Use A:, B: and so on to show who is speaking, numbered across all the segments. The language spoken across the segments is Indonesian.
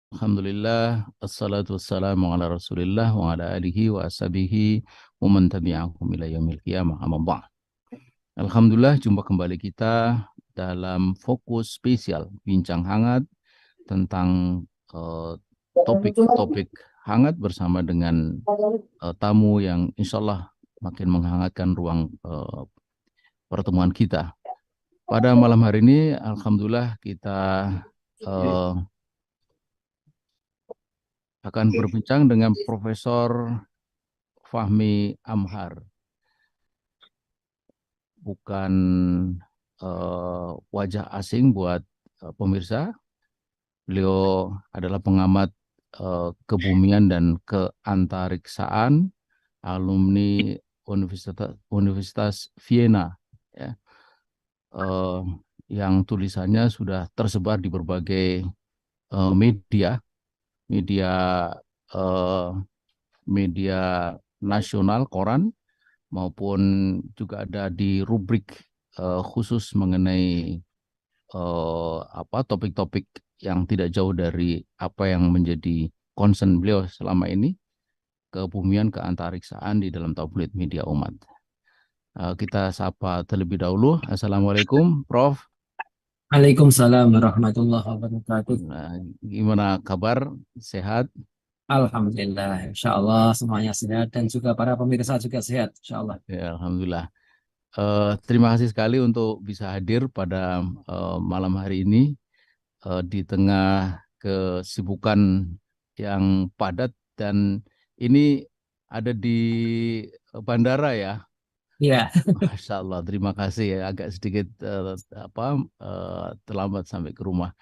A: Alhamdulillah, assalatu wassalamu ala rasulillah wa ala alihi wa ashabihi wa man tabi'ahum ila yaumil qiyamah amma ba'd. Alhamdulillah, jumpa kembali kita dalam fokus spesial bincang hangat tentang topik-topik hangat bersama dengan tamu yang insya Allah makin menghangatkan ruang pertemuan kita. Pada malam hari ini, alhamdulillah kita akan berbincang dengan Profesor Fahmi Amhar. Bukan wajah asing buat pemirsa. Beliau adalah pengamat kebumian dan keantariksaan, alumni Universitas Vienna, ya, yang tulisannya sudah tersebar di berbagai media nasional, koran, maupun juga ada di rubrik khusus mengenai topik-topik yang tidak jauh dari apa yang menjadi concern beliau selama ini, kebumian, keantariksaan di dalam tabloid media umat. Kita sapa terlebih dahulu. Assalamualaikum, Prof.
B: Waalaikumsalam warahmatullahi wabarakatuh.
A: Gimana kabar? Sehat?
B: Alhamdulillah, insya Allah semuanya sehat dan juga para pemirsa juga sehat, insya Allah.
A: Ya, alhamdulillah. Terima kasih sekali untuk bisa hadir pada malam hari ini di tengah kesibukan yang padat, dan ini ada di bandara ya.
B: Iya.
A: Masya Allah, terima kasih ya. Agak sedikit terlambat sampai ke rumah.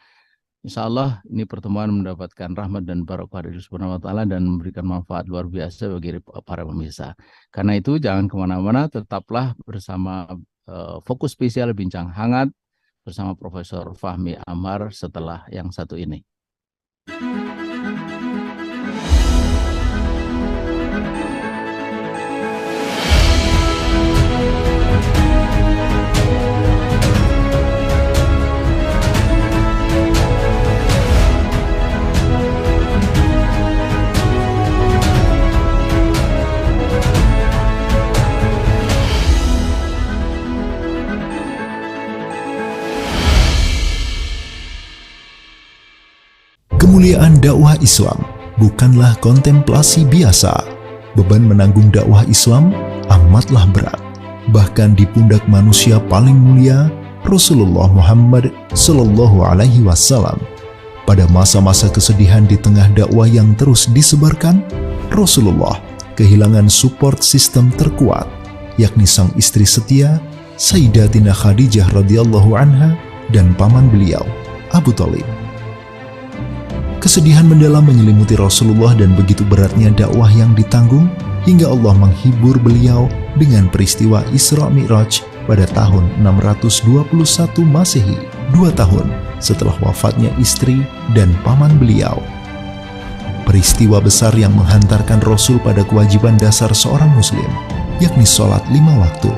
A: Insya Allah ini pertemuan mendapatkan rahmat dan barokah dari Subhanahu wa Ta'ala dan memberikan manfaat luar biasa bagi para pemirsa. Karena itu jangan kemana-mana, tetaplah bersama fokus spesial bincang hangat bersama Profesor Fahmi Amhar setelah yang satu ini.
C: Kemuliaan dakwah Islam bukanlah kontemplasi biasa. Beban menanggung dakwah Islam amatlah berat. Bahkan di pundak manusia paling mulia, Rasulullah Muhammad Sallallahu Alaihi Wasallam. Pada masa-masa kesedihan di tengah dakwah yang terus disebarkan, Rasulullah kehilangan support sistem terkuat, yakni sang istri setia, Sayyidatina Khadijah radhiyallahu anha, dan paman beliau, Abu Thalib. Kesedihan mendalam menyelimuti Rasulullah dan begitu beratnya dakwah yang ditanggung hingga Allah menghibur beliau dengan peristiwa Isra Mi'raj pada tahun 621 Masehi, 2 tahun setelah wafatnya istri dan paman beliau. Peristiwa besar yang menghantarkan Rasul pada kewajiban dasar seorang muslim, yakni sholat 5 waktu.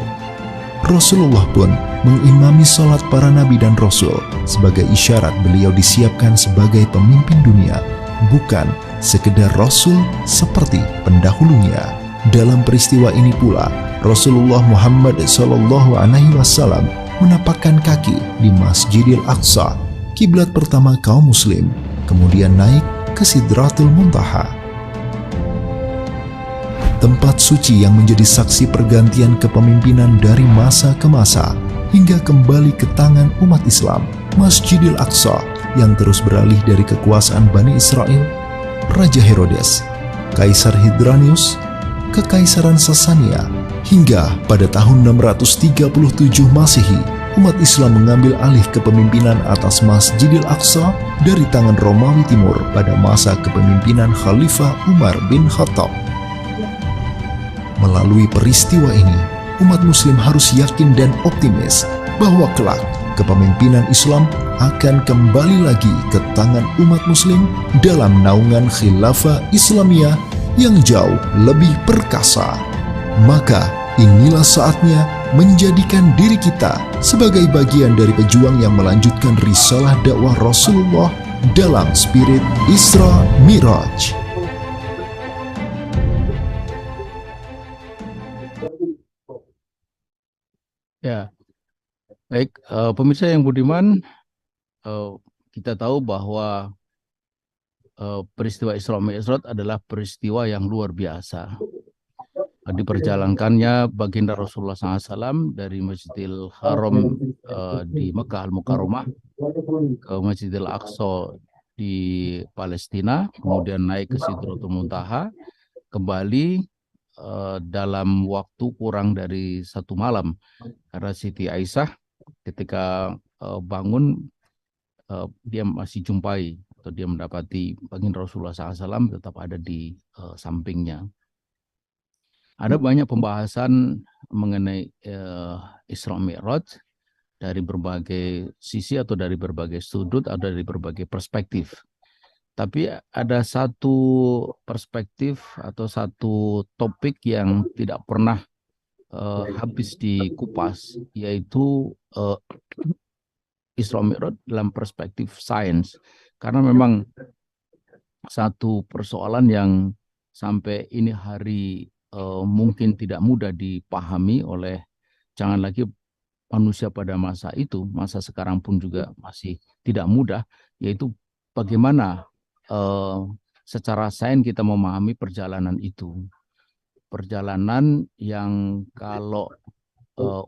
C: Rasulullah pun mengimami sholat para nabi dan rasul sebagai isyarat beliau disiapkan sebagai pemimpin dunia, bukan sekedar rasul seperti pendahulunya. Dalam peristiwa ini pula, Rasulullah Muhammad SAW menapakkan kaki di Masjidil Aqsa, kiblat pertama kaum muslim, kemudian naik ke Sidratul Muntaha, tempat suci yang menjadi saksi pergantian kepemimpinan dari masa ke masa hingga kembali ke tangan umat Islam. Masjidil Aqsa yang terus beralih dari kekuasaan Bani Israel, Raja Herodes, Kaisar Hadrianus, Kekaisaran Sasania, hingga pada tahun 637 Masehi, umat Islam mengambil alih kepemimpinan atas Masjidil Aqsa dari tangan Romawi Timur pada masa kepemimpinan Khalifah Umar bin Khattab. Melalui peristiwa ini, umat muslim harus yakin dan optimis bahwa kelak kepemimpinan Islam akan kembali lagi ke tangan umat muslim dalam naungan khilafah Islamiyah yang jauh lebih perkasa. Maka inilah saatnya menjadikan diri kita sebagai bagian dari pejuang yang melanjutkan risalah dakwah Rasulullah dalam spirit Isra Mi'raj.
A: Ya, baik, pemirsa yang budiman, kita tahu bahwa peristiwa Isra Mi'raj adalah peristiwa yang luar biasa. Diperjalankannya baginda Rasulullah SAW dari Masjidil Haram di Mekah Al-Mukarramah ke Masjidil Aqsa di Palestina, kemudian naik ke Sidratul Muntaha, kembali dalam waktu kurang dari 1 malam, karena Siti Aisyah ketika bangun dia masih jumpai atau dia mendapati baginda Rasulullah SAW tetap ada di sampingnya. Ada banyak pembahasan mengenai Isra Mi'raj dari berbagai sisi atau dari berbagai sudut atau dari berbagai perspektif. Tapi ada satu perspektif atau satu topik yang tidak pernah habis dikupas, yaitu Isra Mi'raj dalam perspektif sains. Karena memang satu persoalan yang sampai ini hari mungkin tidak mudah dipahami oleh, jangan lagi manusia pada masa itu, masa sekarang pun juga masih tidak mudah, yaitu bagaimana secara sains kita memahami perjalanan itu. Perjalanan yang kalau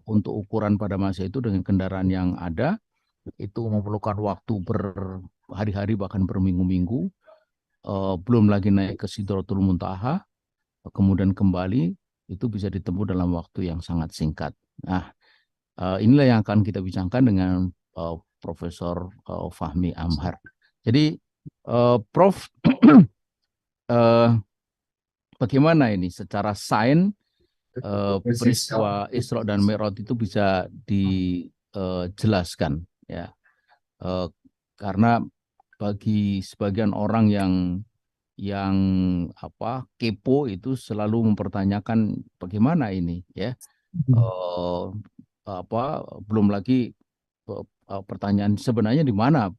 A: untuk ukuran pada masa itu dengan kendaraan yang ada, itu memerlukan waktu berhari-hari bahkan berminggu-minggu, belum lagi naik ke Sidratul Muntaha, kemudian kembali, itu bisa ditempuh dalam waktu yang sangat singkat. Nah, inilah yang akan kita bincangkan dengan Profesor Fahmi Amhar. Jadi, Prof, bagaimana ini secara sains peristiwa Isra dan Mi'raj itu bisa dijelaskan, ya? Karena bagi sebagian orang yang kepo itu selalu mempertanyakan bagaimana ini, ya. Belum lagi pertanyaan sebenarnya di mana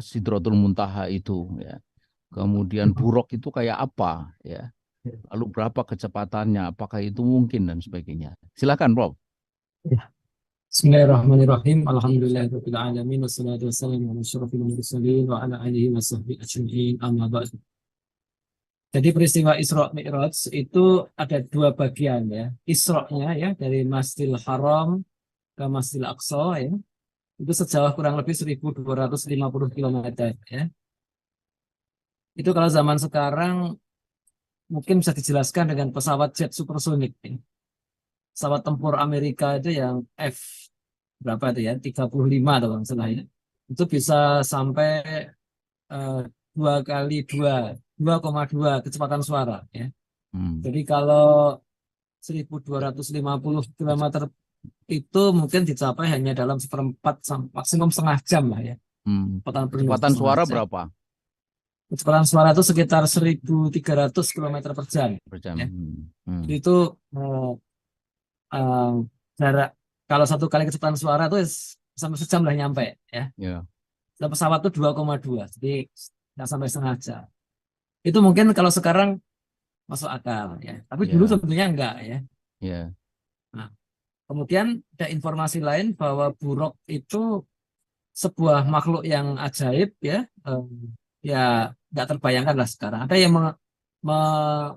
A: Sidratul Muntaha itu, ya. Kemudian buruk itu kayak apa, ya. Lalu berapa kecepatannya, apakah itu mungkin dan sebagainya. Silakan, Prof.
B: Ya. Bismillahirrahmanirrahim. Alhamdulillahirabbil alamin wassalatu wassalamu ala asyrofil mursalin wa ala alihi washabbihi ajmain. Amma ba'd. Jadi peristiwa Isra Mi'raj itu ada 2 bagian, ya. Isra-nya, ya, dari Masjidil Haram ke Masjidil Aqsa, ya. Itu sejauh kurang lebih 1250 km, ya. Itu kalau zaman sekarang mungkin bisa dijelaskan dengan pesawat jet supersonik, ya. Pesawat tempur Amerika itu yang berapa itu, ya, 35 atau salah, ya. Itu bisa sampai 2 kali 2,2 kecepatan suara, ya. Jadi kalau 1250 km itu mungkin dicapai hanya dalam 1/4 maksimum setengah jam lah, ya.
A: Kecepatan suara berapa?
B: Kecepatan suara itu sekitar 1300 km per jam. Ya. Itu jarak, kalau 1 kali kecepatan suara itu sampai sejam lah nyampe, ya. Dan pesawat itu 2,2, jadi nggak sampai setengah jam. Itu mungkin kalau sekarang masuk akal, ya. Tapi dulu tentunya enggak, ya. Nah, kemudian ada informasi lain bahwa buruk itu sebuah makhluk yang ajaib, ya. Ya nggak terbayangkan lah sekarang. Ada yang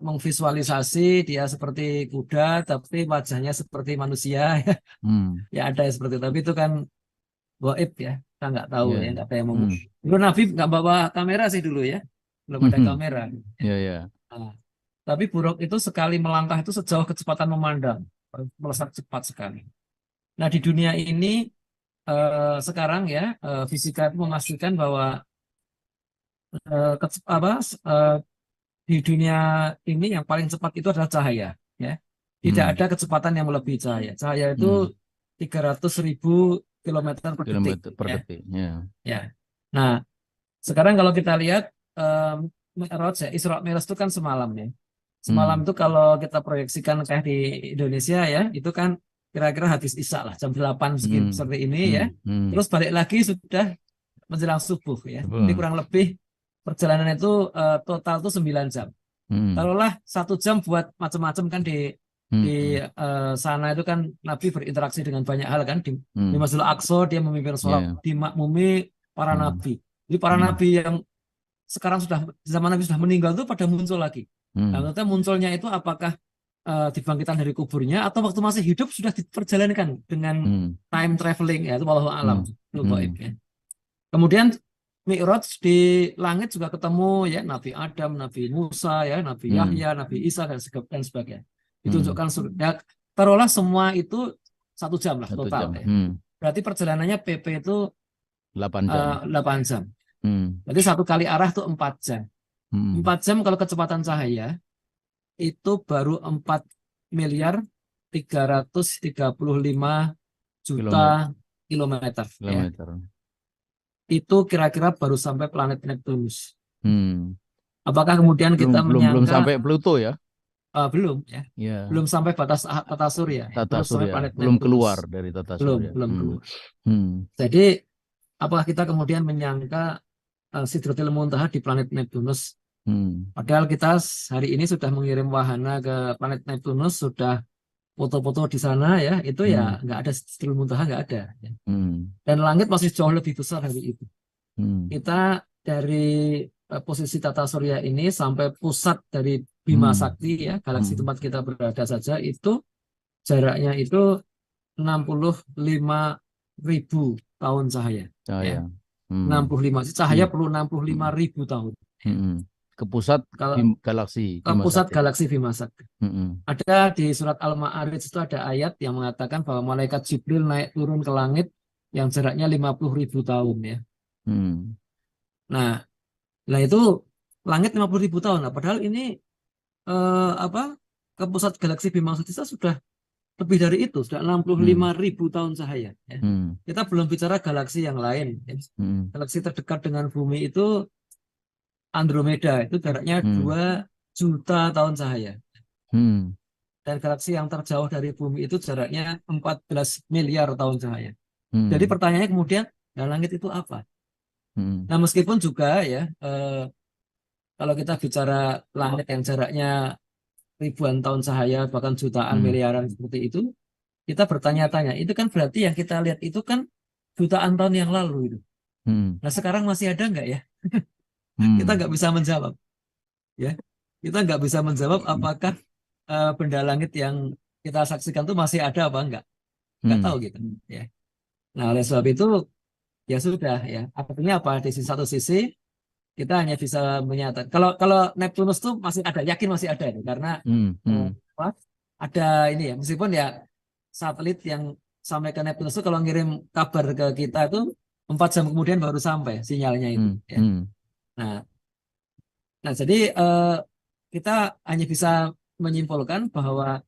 B: memvisualisasi dia seperti kuda tapi wajahnya seperti manusia, ya. Ya ada yang seperti itu, tapi itu kan gaib, ya, kita nggak tahu, ya, nggak ada yang ngomong. Dulu Nabi nggak bawa kamera sih dulu, ya, belum ada kamera. Nah, tapi buruk itu sekali melangkah itu sejauh kecepatan memandang, melesat cepat sekali. Nah di dunia ini sekarang, ya, fisika itu memastikan bahwa di dunia ini yang paling cepat itu adalah cahaya, ya. Tidak ada kecepatan yang melebihi cahaya. Cahaya itu 300.000 km per detik. Ya. Nah, sekarang kalau kita lihat Mi'raj, ya, Isra Mi'raj itu kan semalam, ya. Semalam itu kalau kita proyeksikan kayak di Indonesia, ya, itu kan kira-kira habis Isya lah, jam 8 seperti ini, ya. Terus balik lagi sudah menjelang subuh ya.
A: Betul.
B: Jadi kurang lebih perjalanan itu total tuh 9 jam. Taruhlah 1 jam buat macam-macam kan di sana itu kan Nabi berinteraksi dengan banyak hal kan di Masjidil Aqsa dia memimpin sholat dimakmumi para nabi. Jadi para nabi yang sekarang sudah zaman Nabi sudah meninggal itu pada muncul lagi. Nah, maksudnya munculnya itu apakah dibangkitkan dari kuburnya atau waktu masih hidup sudah diperjalankan dengan time traveling ya itu wallahu alam. Itu gaib ya. Kemudian Mi'raj di langit juga ketemu ya Nabi Adam, Nabi Musa ya, Nabi Yahya, Nabi Isa dan sebagainya. Ditunjukkan surga. Taruhlah semua itu 1 jam lah
A: 1
B: total
A: jam.
B: ya. Berarti perjalanannya PP itu
A: 8 jam.
B: 8 jam. Berarti 1 kali arah itu 4 jam. 4 jam kalau kecepatan cahaya itu baru 4 miliar 335 juta kilometer. Ya. Itu kira-kira baru sampai planet Neptunus. Apakah kemudian kita menyangka
A: belum sampai Pluto ya?
B: Belum ya. Belum sampai batas tata surya.
A: Tata surya.
B: Planet
A: Belum
B: Neptunus.
A: keluar dari tata surya.
B: Belum keluar. Jadi apakah kita kemudian menyangka Sidratul Muntaha di planet Neptunus? Padahal kita hari ini sudah mengirim wahana ke planet Neptunus, sudah foto-foto di sana ya, itu ya nggak ada Sidratul Muntaha, nggak ada. Ya. Dan langit masih jauh lebih besar hari itu. Kita dari posisi tata surya ini sampai pusat dari Bima Sakti ya, galaksi tempat kita berada saja itu jaraknya itu 65.000 tahun cahaya. Ya. 65 cahaya perlu 65.000 tahun.
A: Ke pusat galaksi
B: Bima Sakti. Ada di surat Al-Ma'arij itu ada ayat yang mengatakan bahwa malaikat Jibril naik turun ke langit yang jaraknya 50.000 tahun ya. Nah itu langit 50.000 tahun. Nah, padahal ini ke pusat galaksi Bima Sakti sudah lebih dari itu, sudah 65.000 tahun cahaya. Ya. Kita belum bicara galaksi yang lain. Ya. Galaksi terdekat dengan bumi itu Andromeda, itu jaraknya 2 juta tahun cahaya. Dan galaksi yang terjauh dari bumi itu jaraknya 14 miliar tahun cahaya. Jadi pertanyaannya kemudian, langit itu apa? Nah meskipun juga ya, kalau kita bicara langit yang jaraknya ribuan tahun cahaya, bahkan jutaan miliaran seperti itu, kita bertanya-tanya, itu kan berarti yang kita lihat itu kan jutaan tahun yang lalu itu. Nah sekarang masih ada nggak ya? Kita nggak bisa menjawab, ya. Kita nggak bisa menjawab apakah benda langit yang kita saksikan itu masih ada apa enggak tahu gitu, ya. Nah oleh sebab itu ya sudah ya. Artinya apa? Di satu sisi kita hanya bisa menyatakan kalau Neptunus tuh masih ada, yakin masih ada itu karena ada ini ya, meskipun ya satelit yang sampai ke Neptunus itu kalau ngirim kabar ke kita itu 4 jam kemudian baru sampai sinyalnya itu. Ya. Nah jadi kita hanya bisa menyimpulkan bahwa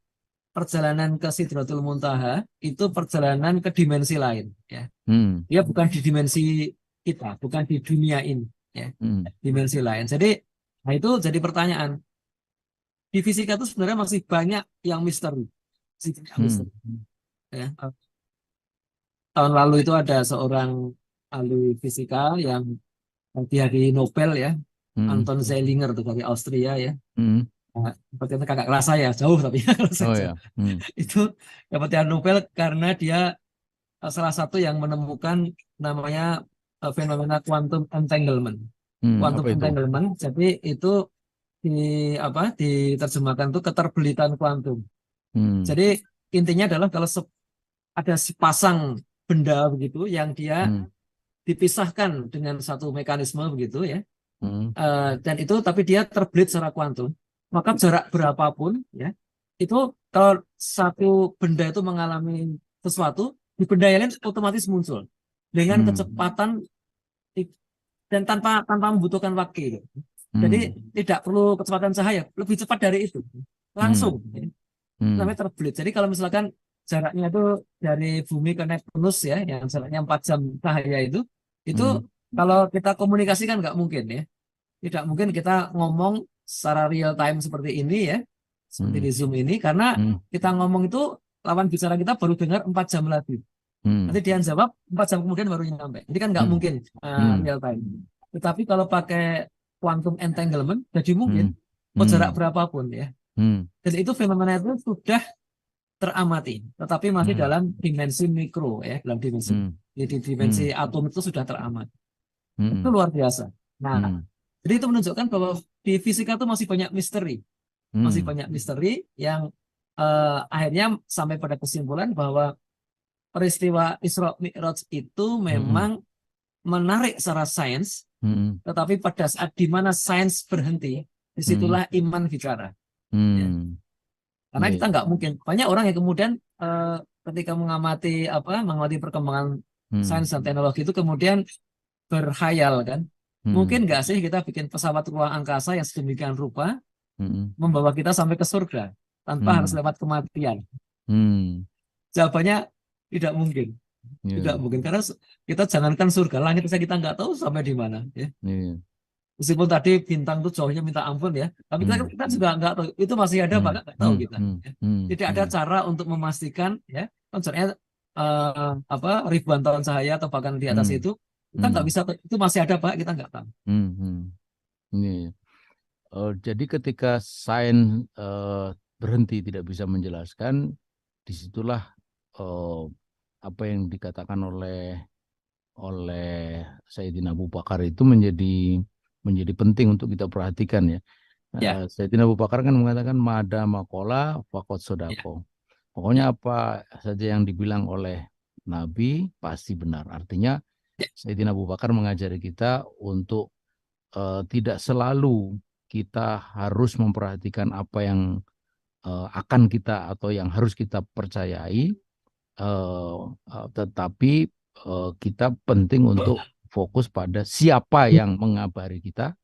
B: perjalanan ke Sidratul Muntaha itu perjalanan ke dimensi lain. Ya. Dia bukan di dimensi kita, bukan di dunia ini. Ya. Dimensi lain. Jadi nah itu jadi pertanyaan. Di fisika itu sebenarnya masih banyak yang misteri. Ya. Tahun lalu itu ada seorang ahli fisika yang dihadiri Nobel ya. Anton Zeilinger tuh dari Austria ya. Nah, seperti kakak kelas saya jauh tapi itu dapat Nobel karena dia salah satu yang menemukan namanya fenomena quantum entanglement. Quantum entanglement. Jadi itu diterjemahkan tuh keterbelitan kuantum. Jadi intinya adalah kalau ada sepasang benda begitu yang dia dipisahkan dengan satu mekanisme begitu ya. Dan itu tapi dia terbelit secara kuantum, maka jarak berapapun ya itu kalau satu benda itu mengalami sesuatu di benda yang lain otomatis muncul dengan kecepatan dan tanpa membutuhkan waktu itu. Jadi tidak perlu kecepatan cahaya, lebih cepat dari itu langsung namanya terbelit. Jadi kalau misalkan jaraknya itu dari bumi ke Neptunus ya yang jaraknya 4 jam cahaya itu kalau kita komunikasikan nggak mungkin ya. Tidak mungkin kita ngomong secara real time seperti ini ya. Seperti di Zoom ini. Karena kita ngomong itu lawan bicara kita baru dengar 4 jam lagi. Nanti dia jawab 4 jam kemudian baru nyampe. Jadi kan nggak mungkin real time. Tetapi kalau pakai quantum entanglement, jadi mungkin mau jarak berapapun ya. Dan itu fenomena itu sudah teramati, tetapi masih dalam dimensi mikro ya, dalam dimensi di dimensi atom itu sudah teramati. Itu luar biasa. Nah, jadi itu menunjukkan bahwa di fisika itu masih banyak misteri, yang akhirnya sampai pada kesimpulan bahwa peristiwa Isra Mi'raj itu memang menarik secara sains, tetapi pada saat di mana sains berhenti, disitulah iman bicara. Ya. Karena kita nggak mungkin, banyak orang yang kemudian ketika mengamati perkembangan sains dan teknologi itu kemudian berkhayal kan, mungkin nggak sih kita bikin pesawat ruang angkasa yang sedemikian rupa membawa kita sampai ke surga tanpa harus lewat kematian? Jawabannya tidak mungkin. Tidak mungkin, karena kita jangankan surga, langit saja kita nggak tahu sampai di mana ya. Meskipun tadi bintang itu jauhnya minta ampun ya, tapi kita juga nggak tahu itu masih ada apa nggak tahu kita ya. Tidak ada cara untuk memastikan ya, konsepnya ribuan tahun cahaya atau bahkan di atas itu kita nggak bisa, itu masih ada Pak, kita nggak tahu.
A: Jadi ketika sains berhenti tidak bisa menjelaskan, disitulah apa yang dikatakan oleh Sayyidina Abu Bakar itu menjadi penting untuk kita perhatikan ya. Sayyidina Abu Bakar kan mengatakan mada makola fakot sodako. Pokoknya apa saja yang dibilang oleh Nabi pasti benar. Artinya Sayyidina Abu Bakar mengajari kita untuk tidak selalu kita harus memperhatikan apa yang akan kita atau yang harus kita percayai, tetapi kita penting untuk fokus pada siapa yang mengabari kita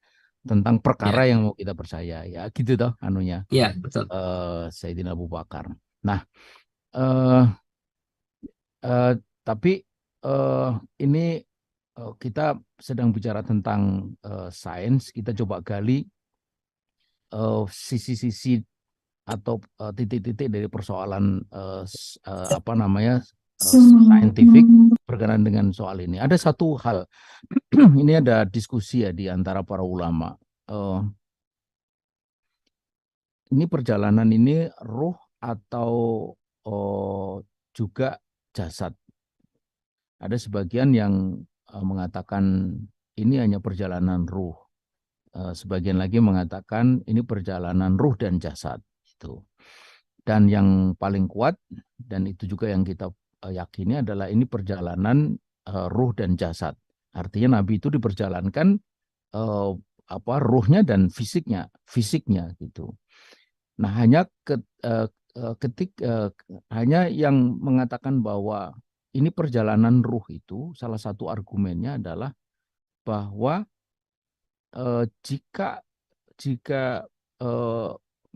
A: tentang perkara yang mau kita percaya ya, gitu toh anunya.
B: Iya, betul.
A: Sayyidina Abu Bakar. Nah, tapi ini kita sedang bicara tentang sains, kita coba gali sisi-sisi atau titik-titik dari persoalan saintifik berkenaan dengan soal ini. Ada satu hal, ini ada diskusi ya di antara para ulama. Ini perjalanan ini ruh atau juga jasad. Ada sebagian yang mengatakan ini hanya perjalanan ruh. Sebagian lagi mengatakan ini perjalanan ruh dan jasad. Dan yang paling kuat, dan itu juga yang kita yakini adalah ini perjalanan ruh dan jasad. Artinya Nabi itu diperjalankan ruhnya dan fisiknya gitu. Nah, hanya hanya yang mengatakan bahwa ini perjalanan ruh itu, salah satu argumennya adalah bahwa jika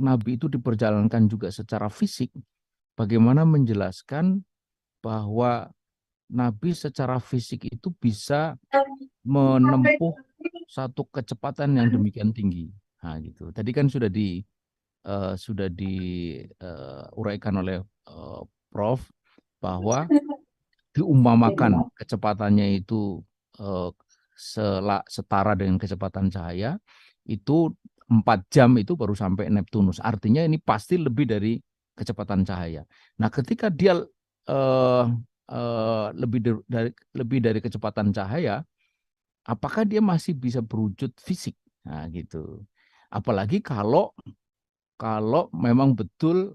A: Nabi itu diperjalankan juga secara fisik, bagaimana menjelaskan bahwa Nabi secara fisik itu bisa menempuh satu kecepatan yang demikian tinggi. Nah, gitu. Tadi kan sudah diuraikan oleh Prof bahwa diumpamakan kecepatannya itu setara dengan kecepatan cahaya, itu 4 jam itu baru sampai Neptunus. Artinya ini pasti lebih dari kecepatan cahaya. Nah, ketika dia lebih dari kecepatan cahaya, apakah dia masih bisa berwujud fisik? Nah, gitu. Apalagi kalau memang betul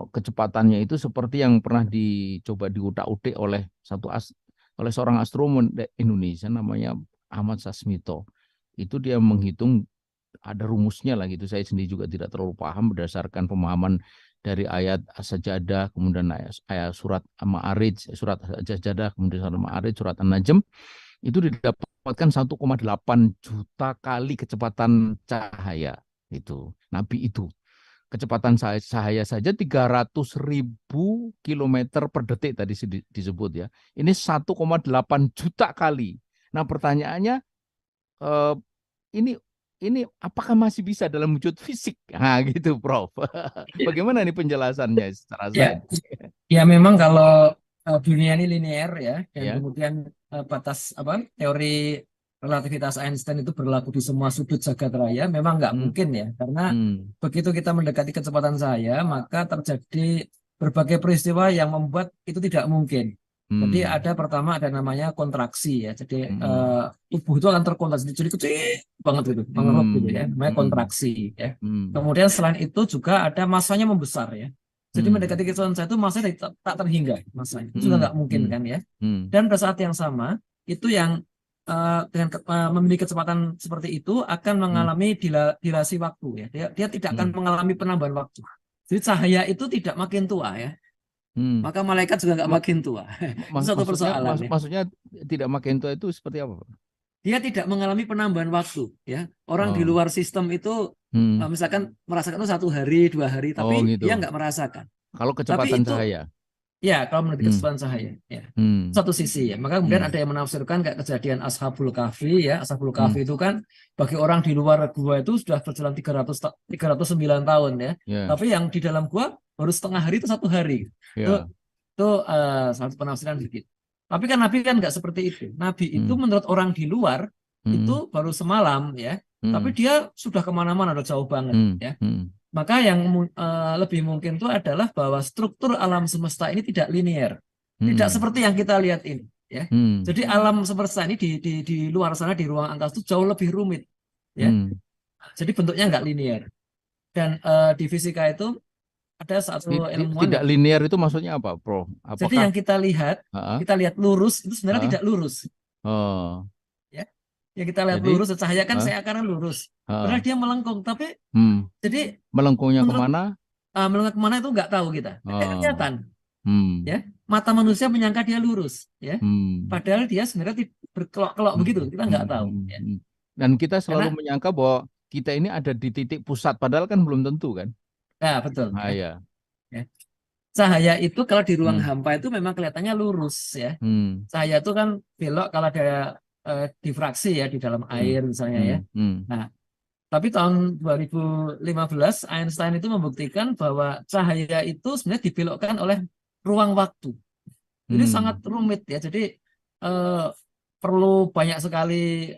A: kecepatannya itu seperti yang pernah dicoba diutak-utik oleh seorang astronom Indonesia namanya Ahmad Sasmito. Itu dia menghitung, ada rumusnya lah gitu. Saya sendiri juga tidak terlalu paham berdasarkan pemahaman dari ayat As-Sajadah, kemudian ayat surat Ma'arij, surat As-Sajadah, kemudian surat Ma'arij, surat An-Najm. Itu didapatkan 1,8 juta kali kecepatan cahaya. Itu Nabi itu. Kecepatan cahaya saja 300.000 kilometer per detik tadi disebut ya. Ini 1,8 juta kali. Nah, pertanyaannya, ini apakah masih bisa dalam wujud fisik? Nah, gitu, Prof. Bagaimana nih penjelasannya secara sains?
B: Ya, memang kalau dunia ini linear ya, dan
A: Ya.
B: kemudian batas teori relativitas Einstein itu berlaku di semua sudut jagat raya, memang nggak
A: Hmm.
B: mungkin ya, karena
A: Hmm.
B: begitu kita mendekati kecepatan cahaya, maka terjadi berbagai peristiwa yang membuat itu tidak mungkin. Jadi
A: Hmm.
B: pertama ada namanya kontraksi ya, jadi
A: Hmm.
B: tubuh itu akan terkontraksi, jadi kecil banget gitu, mengerut gitu ya, namanya
A: Hmm.
B: kontraksi ya.
A: Hmm.
B: Kemudian selain itu juga ada masanya membesar ya. Jadi
A: Hmm.
B: mendekati kecepatan cahaya itu masanya tak terhingga masanya. Itu juga
A: Hmm.
B: nggak mungkin
A: Hmm.
B: kan ya.
A: Hmm.
B: Dan pada saat yang sama itu yang dengan memiliki kecepatan seperti itu akan mengalami dilasi waktu ya. Dia tidak akan
A: Hmm.
B: mengalami penambahan waktu. Jadi cahaya itu tidak makin tua ya.
A: Hmm.
B: Maka malaikat juga nggak
A: Ma-
B: makin tua. Itu satu persoalan ya.
A: maksudnya tidak makin tua itu seperti apa, Pak?
B: Dia tidak mengalami penambahan waktu ya. Orang di
A: Oh.
B: luar sistem itu
A: Hmm.
B: misalkan merasakan itu 1 hari 2 hari,
A: Oh
B: tapi dia
A: gitu.
B: nggak merasakan.
A: Kalau
B: Tapi
A: kecepatan
B: itu
A: cahaya.
B: ya kalau menurut
A: Hmm.
B: kecepatan cahaya ya.
A: Hmm.
B: Satu sisi ya. Maka kemudian
A: Hmm.
B: ada yang menafsirkan kayak kejadian Ashabul Kahfi ya. Ashabul
A: Hmm.
B: Kahfi itu kan bagi orang di9 tahun sudah berjalan 309 tahun ya.
A: Ya.
B: Tapi yang di dalam gua baru setengah hari itu 1 hari.
A: Ya.
B: Itu satu penafsiran sedikit. Tapi kan Nabi kan nggak seperti itu. Nabi itu
A: Hmm.
B: menurut orang di luar
A: Hmm.
B: itu baru semalam ya. Tapi
A: Hmm.
B: dia sudah kemana-mana, udah jauh banget
A: Hmm.
B: ya.
A: Hmm.
B: Maka yang lebih mungkin itu adalah bahwa struktur alam semesta ini tidak linear. Tidak
A: Hmm.
B: seperti yang kita lihat ini ya.
A: Hmm.
B: Jadi alam semesta ini di luar sana, di ruang angkasa itu jauh lebih rumit ya.
A: Hmm.
B: Jadi bentuknya nggak linear. Dan di fisika itu ada satu ilmuwan
A: Tidak
B: yang,
A: linear itu maksudnya apa, Prof?
B: jadi
A: Apakah?
B: yang kita
A: Ah,
B: lihat lurus itu sebenarnya
A: ah,
B: tidak lurus
A: oh,
B: ya. Yang kita lihat
A: jadi,
B: lurus, cahaya kan
A: ah,
B: seakan lurus. Padahal
A: ah,
B: dia melengkung, tapi
A: hmm,
B: jadi
A: melengkungnya
B: menurut
A: kemana?
B: melengkung kemana itu nggak tahu kita.
A: Oh,
B: Kelihatan
A: hmm,
B: ya. Mata manusia menyangka dia lurus ya.
A: hmm,
B: Padahal dia sebenarnya berkelok-kelok
A: hmm,
B: begitu, kita nggak tahu ya.
A: hmm. Dan kita selalu
B: Karena
A: menyangka bahwa kita ini ada di titik pusat, padahal kan belum tentu kan?
B: betul
A: Ah
B: ya.
A: ya,
B: Ya. Cahaya itu kalau di ruang
A: hmm,
B: hampa itu memang kelihatannya lurus ya.
A: hmm,
B: Cahaya itu kan belok kalau ada difraksi ya di dalam
A: hmm,
B: air misalnya ya.
A: hmm,
B: Nah, tapi tahun 2015 Einstein itu membuktikan bahwa cahaya itu sebenarnya dibelokkan oleh ruang waktu. Jadi sangat
A: hmm,
B: rumit ya. Jadi eh, perlu banyak sekali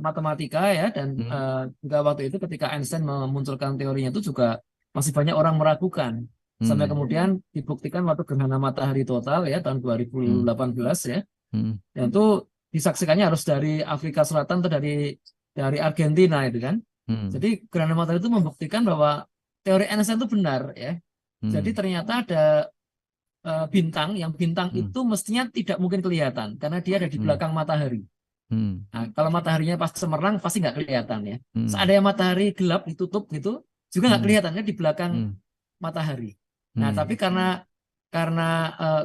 B: matematika ya, dan
A: hmm,
B: juga waktu itu ketika Einstein memunculkan teorinya itu juga masih banyak orang meragukan. Sampai
A: hmm,
B: kemudian dibuktikan waktu gerhana matahari total ya tahun
A: hmm,
B: 2018 ya.
A: hmm,
B: Dan itu disaksikannya harus dari Afrika Selatan atau dari Argentina itu kan.
A: hmm,
B: Jadi gerhana matahari itu membuktikan bahwa teori Einstein itu benar ya. Jadi
A: hmm,
B: ternyata ada bintang
A: hmm,
B: itu mestinya tidak mungkin kelihatan karena dia ada di
A: hmm,
B: belakang matahari.
A: hmm,
B: Nah, kalau mataharinya pas semerang pasti nggak kelihatan ya.
A: hmm,
B: Seandainya matahari gelap ditutup gitu juga nggak
A: hmm,
B: kelihatan kan di belakang
A: hmm,
B: matahari. Nah,
A: hmm,
B: tapi karena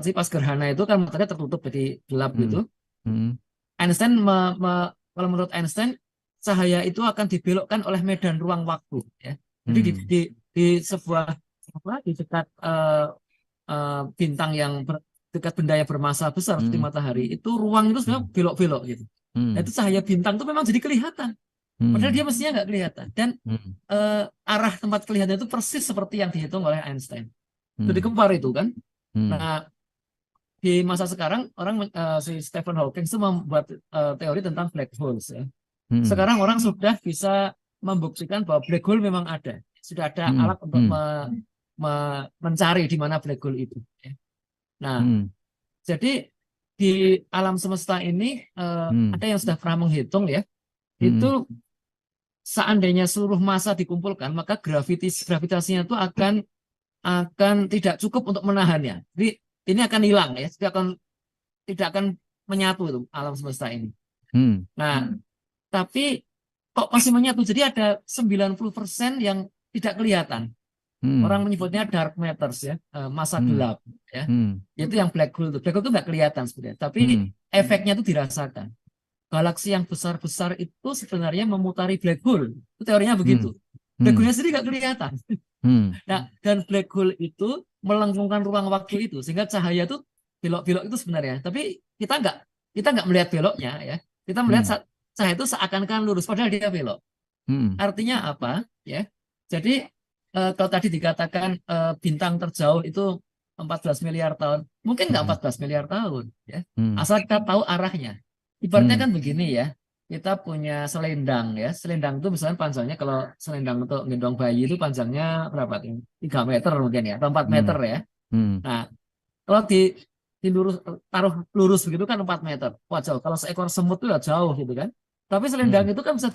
B: si pas gerhana itu kan matahari tertutup jadi gelap
A: hmm,
B: gitu.
A: hmm,
B: Einstein kalau menurut Einstein cahaya itu akan dibelokkan oleh medan ruang waktu ya. Jadi
A: hmm,
B: di sebuah di dekat bintang yang dekat benda yang bermasa besar seperti
A: hmm,
B: matahari itu ruang itu sebenarnya belok-belok gitu. Nah, itu
A: hmm,
B: cahaya bintang itu memang jadi kelihatan. Padahal dia
A: hmm,
B: mestinya nggak kelihatan. Dan
A: hmm,
B: arah tempat kelihatan itu persis seperti yang dihitung oleh Einstein. Itu
A: hmm,
B: dikempar itu kan.
A: hmm,
B: Nah, di masa sekarang orang si Stephen Hawking itu membuat teori tentang black holes ya.
A: hmm,
B: Sekarang orang sudah bisa membuktikan bahwa black hole memang ada. Sudah ada
A: hmm,
B: alat untuk
A: hmm,
B: mencari di mana black hole itu. Ya. Nah,
A: hmm,
B: jadi di alam semesta ini
A: hmm,
B: ada yang sudah pernah menghitung ya.
A: hmm,
B: Itu seandainya seluruh massa dikumpulkan, maka gravitasinya itu akan tidak cukup untuk menahannya. Jadi ini akan hilang ya, tidak akan menyatu itu alam semesta ini.
A: hmm,
B: Nah, tapi kok masih menyatu? Jadi ada 90% yang tidak kelihatan.
A: hmm,
B: Orang menyebutnya dark matters ya, massa
A: hmm,
B: gelap ya.
A: hmm,
B: Itu yang black hole itu. Black hole itu nggak kelihatan sebenarnya, tapi
A: hmm,
B: efeknya itu dirasakan. Galaksi yang besar-besar itu sebenarnya memutari black hole. Itu teorinya begitu. Black
A: hmm,
B: hole-nya sendiri nggak kelihatan.
A: hmm,
B: Nah, dan black hole itu melengkungkan ruang waktu itu sehingga cahaya itu belok-belok itu sebenarnya. Tapi kita nggak melihat beloknya ya. Kita melihat cahaya itu seakan-akan lurus padahal dia belok.
A: hmm,
B: Artinya apa? Ya. Jadi kalau tadi dikatakan bintang terjauh itu 14 miliar tahun. Mungkin nggak
A: Hmm.
B: 14 miliar tahun, ya.
A: Hmm.
B: Asal kita tahu arahnya. Ibaratnya
A: Hmm.
B: kan begini ya. Kita punya selendang ya. Selendang itu misalnya panjangnya, kalau selendang untuk gendong bayi itu panjangnya berapa tuh? 3 meter mungkin ya, atau 4 meter
A: Hmm.
B: ya.
A: Hmm.
B: Nah, kalau dilurus, taruh lurus begitu kan 4 meter. Wah, jauh. Kalau seekor semut itu ya jauh gitu kan. Tapi selendang
A: Hmm.
B: itu kan bisa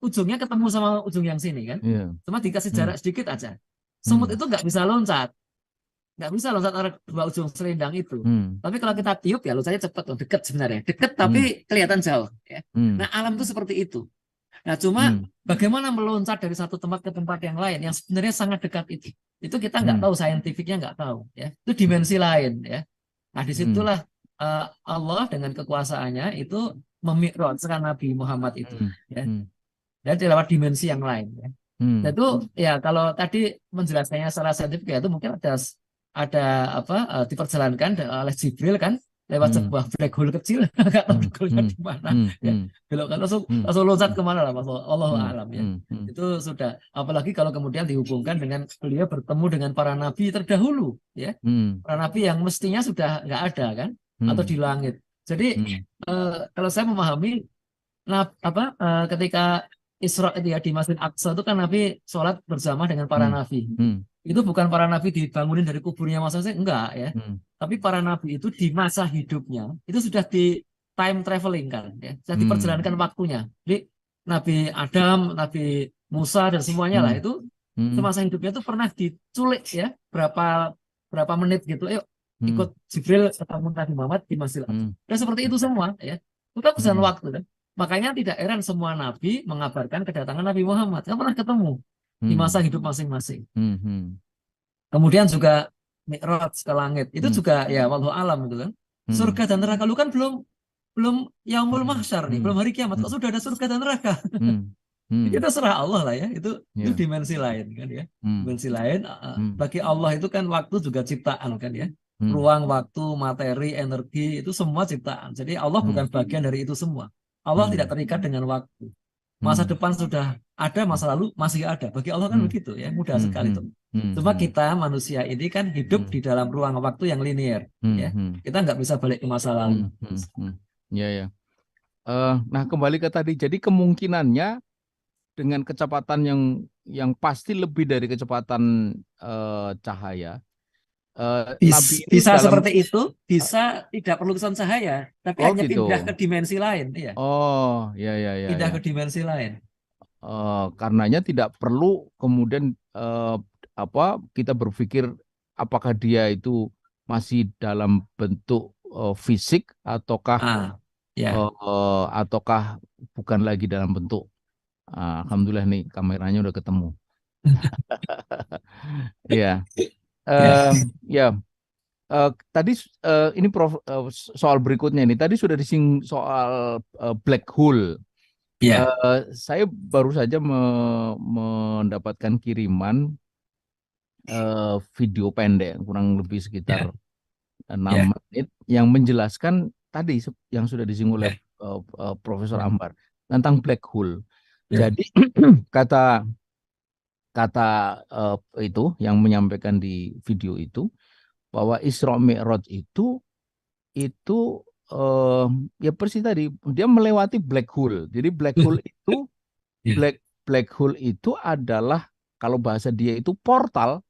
B: ujungnya ketemu sama ujung yang sini kan.
A: Iya.
B: Cuma dikasih
A: Hmm.
B: jarak sedikit aja. Semut
A: Hmm.
B: itu nggak bisa loncat. Nggak bisa loncat antara dua ujung selendang itu.
A: Hmm.
B: Tapi kalau kita tiup ya loncatnya cepat, dekat sebenarnya. Dekat
A: Hmm.
B: tapi kelihatan jauh. Ya.
A: Hmm.
B: Nah, alam itu seperti itu. Nah, cuma
A: Hmm.
B: bagaimana meloncat dari satu tempat ke tempat yang lain yang sebenarnya sangat dekat itu kita nggak
A: Hmm.
B: tahu, saintifiknya nggak tahu. Ya. Itu dimensi lain. Ya. Nah,
A: Hmm.
B: disitulah Allah dengan kekuasaannya itu memi'rajkan Nabi Muhammad itu.
A: Hmm.
B: Ya.
A: Hmm.
B: Dan lewat dimensi yang lain. Ya.
A: Hmm.
B: Dan itu ya kalau tadi menjelaskannya secara saintifik ya itu mungkin ada diperjalankan oleh Jibril kan lewat
A: Hmm.
B: sebuah black hole kecil, nggak tahu
A: Hmm.
B: black hole-nya
A: Hmm.
B: di mana
A: Hmm.
B: ya,
A: Hmm.
B: belok kan langsung
A: Hmm.
B: loncat kemana lah, Allahu
A: Hmm.
B: a'lam ya.
A: Hmm. Hmm.
B: Itu sudah, apalagi kalau kemudian dihubungkan dengan beliau bertemu dengan para nabi terdahulu ya,
A: Hmm.
B: para nabi yang mestinya sudah nggak ada kan, atau
A: Hmm.
B: di langit. Jadi
A: Hmm.
B: kalau saya memahami ketika Isra itu ya di Masjid Aqsa itu kan Nabi sholat bersama dengan para
A: Hmm.
B: nabi.
A: Hmm.
B: Itu bukan para nabi dibangunin dari kuburnya masing-masing, enggak ya.
A: Hmm.
B: Tapi para nabi itu di masa hidupnya itu sudah di time traveling kan ya, sudah diperjalankan waktunya. Jadi Nabi Adam, Nabi Musa dan semuanya lah
A: Hmm.
B: itu
A: Hmm.
B: semasa hidupnya itu pernah diculik ya, berapa menit gitu. Ayo
A: Hmm.
B: ikut Jibril ketemu Nabi Muhammad di Masjid Aqsa.
A: Hmm.
B: Dan seperti itu semua ya. Itu kan urusan
A: Hmm.
B: waktu kan. Makanya tidak heran semua nabi mengabarkan kedatangan Nabi Muhammad. Kan pernah ketemu di masa hidup masing-masing.
A: Hmm. Hmm.
B: Kemudian juga Mi'raj ke langit. Itu
A: Hmm.
B: juga ya wallahu alam itu kan.
A: Hmm.
B: Surga dan neraka lu kan belum yaumul mahsyar nih,
A: Hmm.
B: belum hari kiamat. Kok sudah ada surga dan neraka?
A: Hmm. Hmm.
B: Itu serah Allah lah ya. Itu
A: Ya.
B: dimensi lain kan ya.
A: Hmm.
B: Dimensi lain bagi Allah itu kan waktu juga ciptaan kan ya.
A: Hmm.
B: Ruang, waktu, materi, energi itu semua ciptaan. Jadi Allah bukan bagian dari itu semua. Allah tidak terikat dengan waktu. Masa depan sudah ada, masa lalu masih ada. Bagi Allah kan begitu ya, mudah sekali itu. Cuma kita manusia ini kan hidup di dalam ruang waktu yang linear ya. Kita nggak bisa balik ke masa lalu.
A: Ya ya. Nah kembali ke tadi, jadi kemungkinannya dengan kecepatan yang pasti lebih dari kecepatan cahaya. Nabi itu
B: Bisa
A: dalam...
B: seperti itu, bisa tidak perlu kesan cahaya, tapi hanya
A: gitu.
B: pindah ke dimensi lain, ya.
A: Oh, ya.
B: Pindah ke dimensi lain.
A: Karenanya tidak perlu kemudian kita berpikir apakah dia itu masih dalam bentuk fisik ataukah ataukah bukan lagi dalam bentuk. Alhamdulillah nih kameranya udah ketemu. Iya. Tadi ini Prof, soal berikutnya ini tadi sudah disinggung soal black hole. Saya baru saja mendapatkan kiriman video pendek kurang lebih sekitar 6 menit yang menjelaskan tadi yang sudah disinggung oleh Profesor Ambar tentang black hole. Jadi kata itu yang menyampaikan di video itu bahwa Isra Mi'raj itu ya persis tadi dia melewati black hole. Jadi black hole itu black hole itu adalah kalau bahasa dia itu portal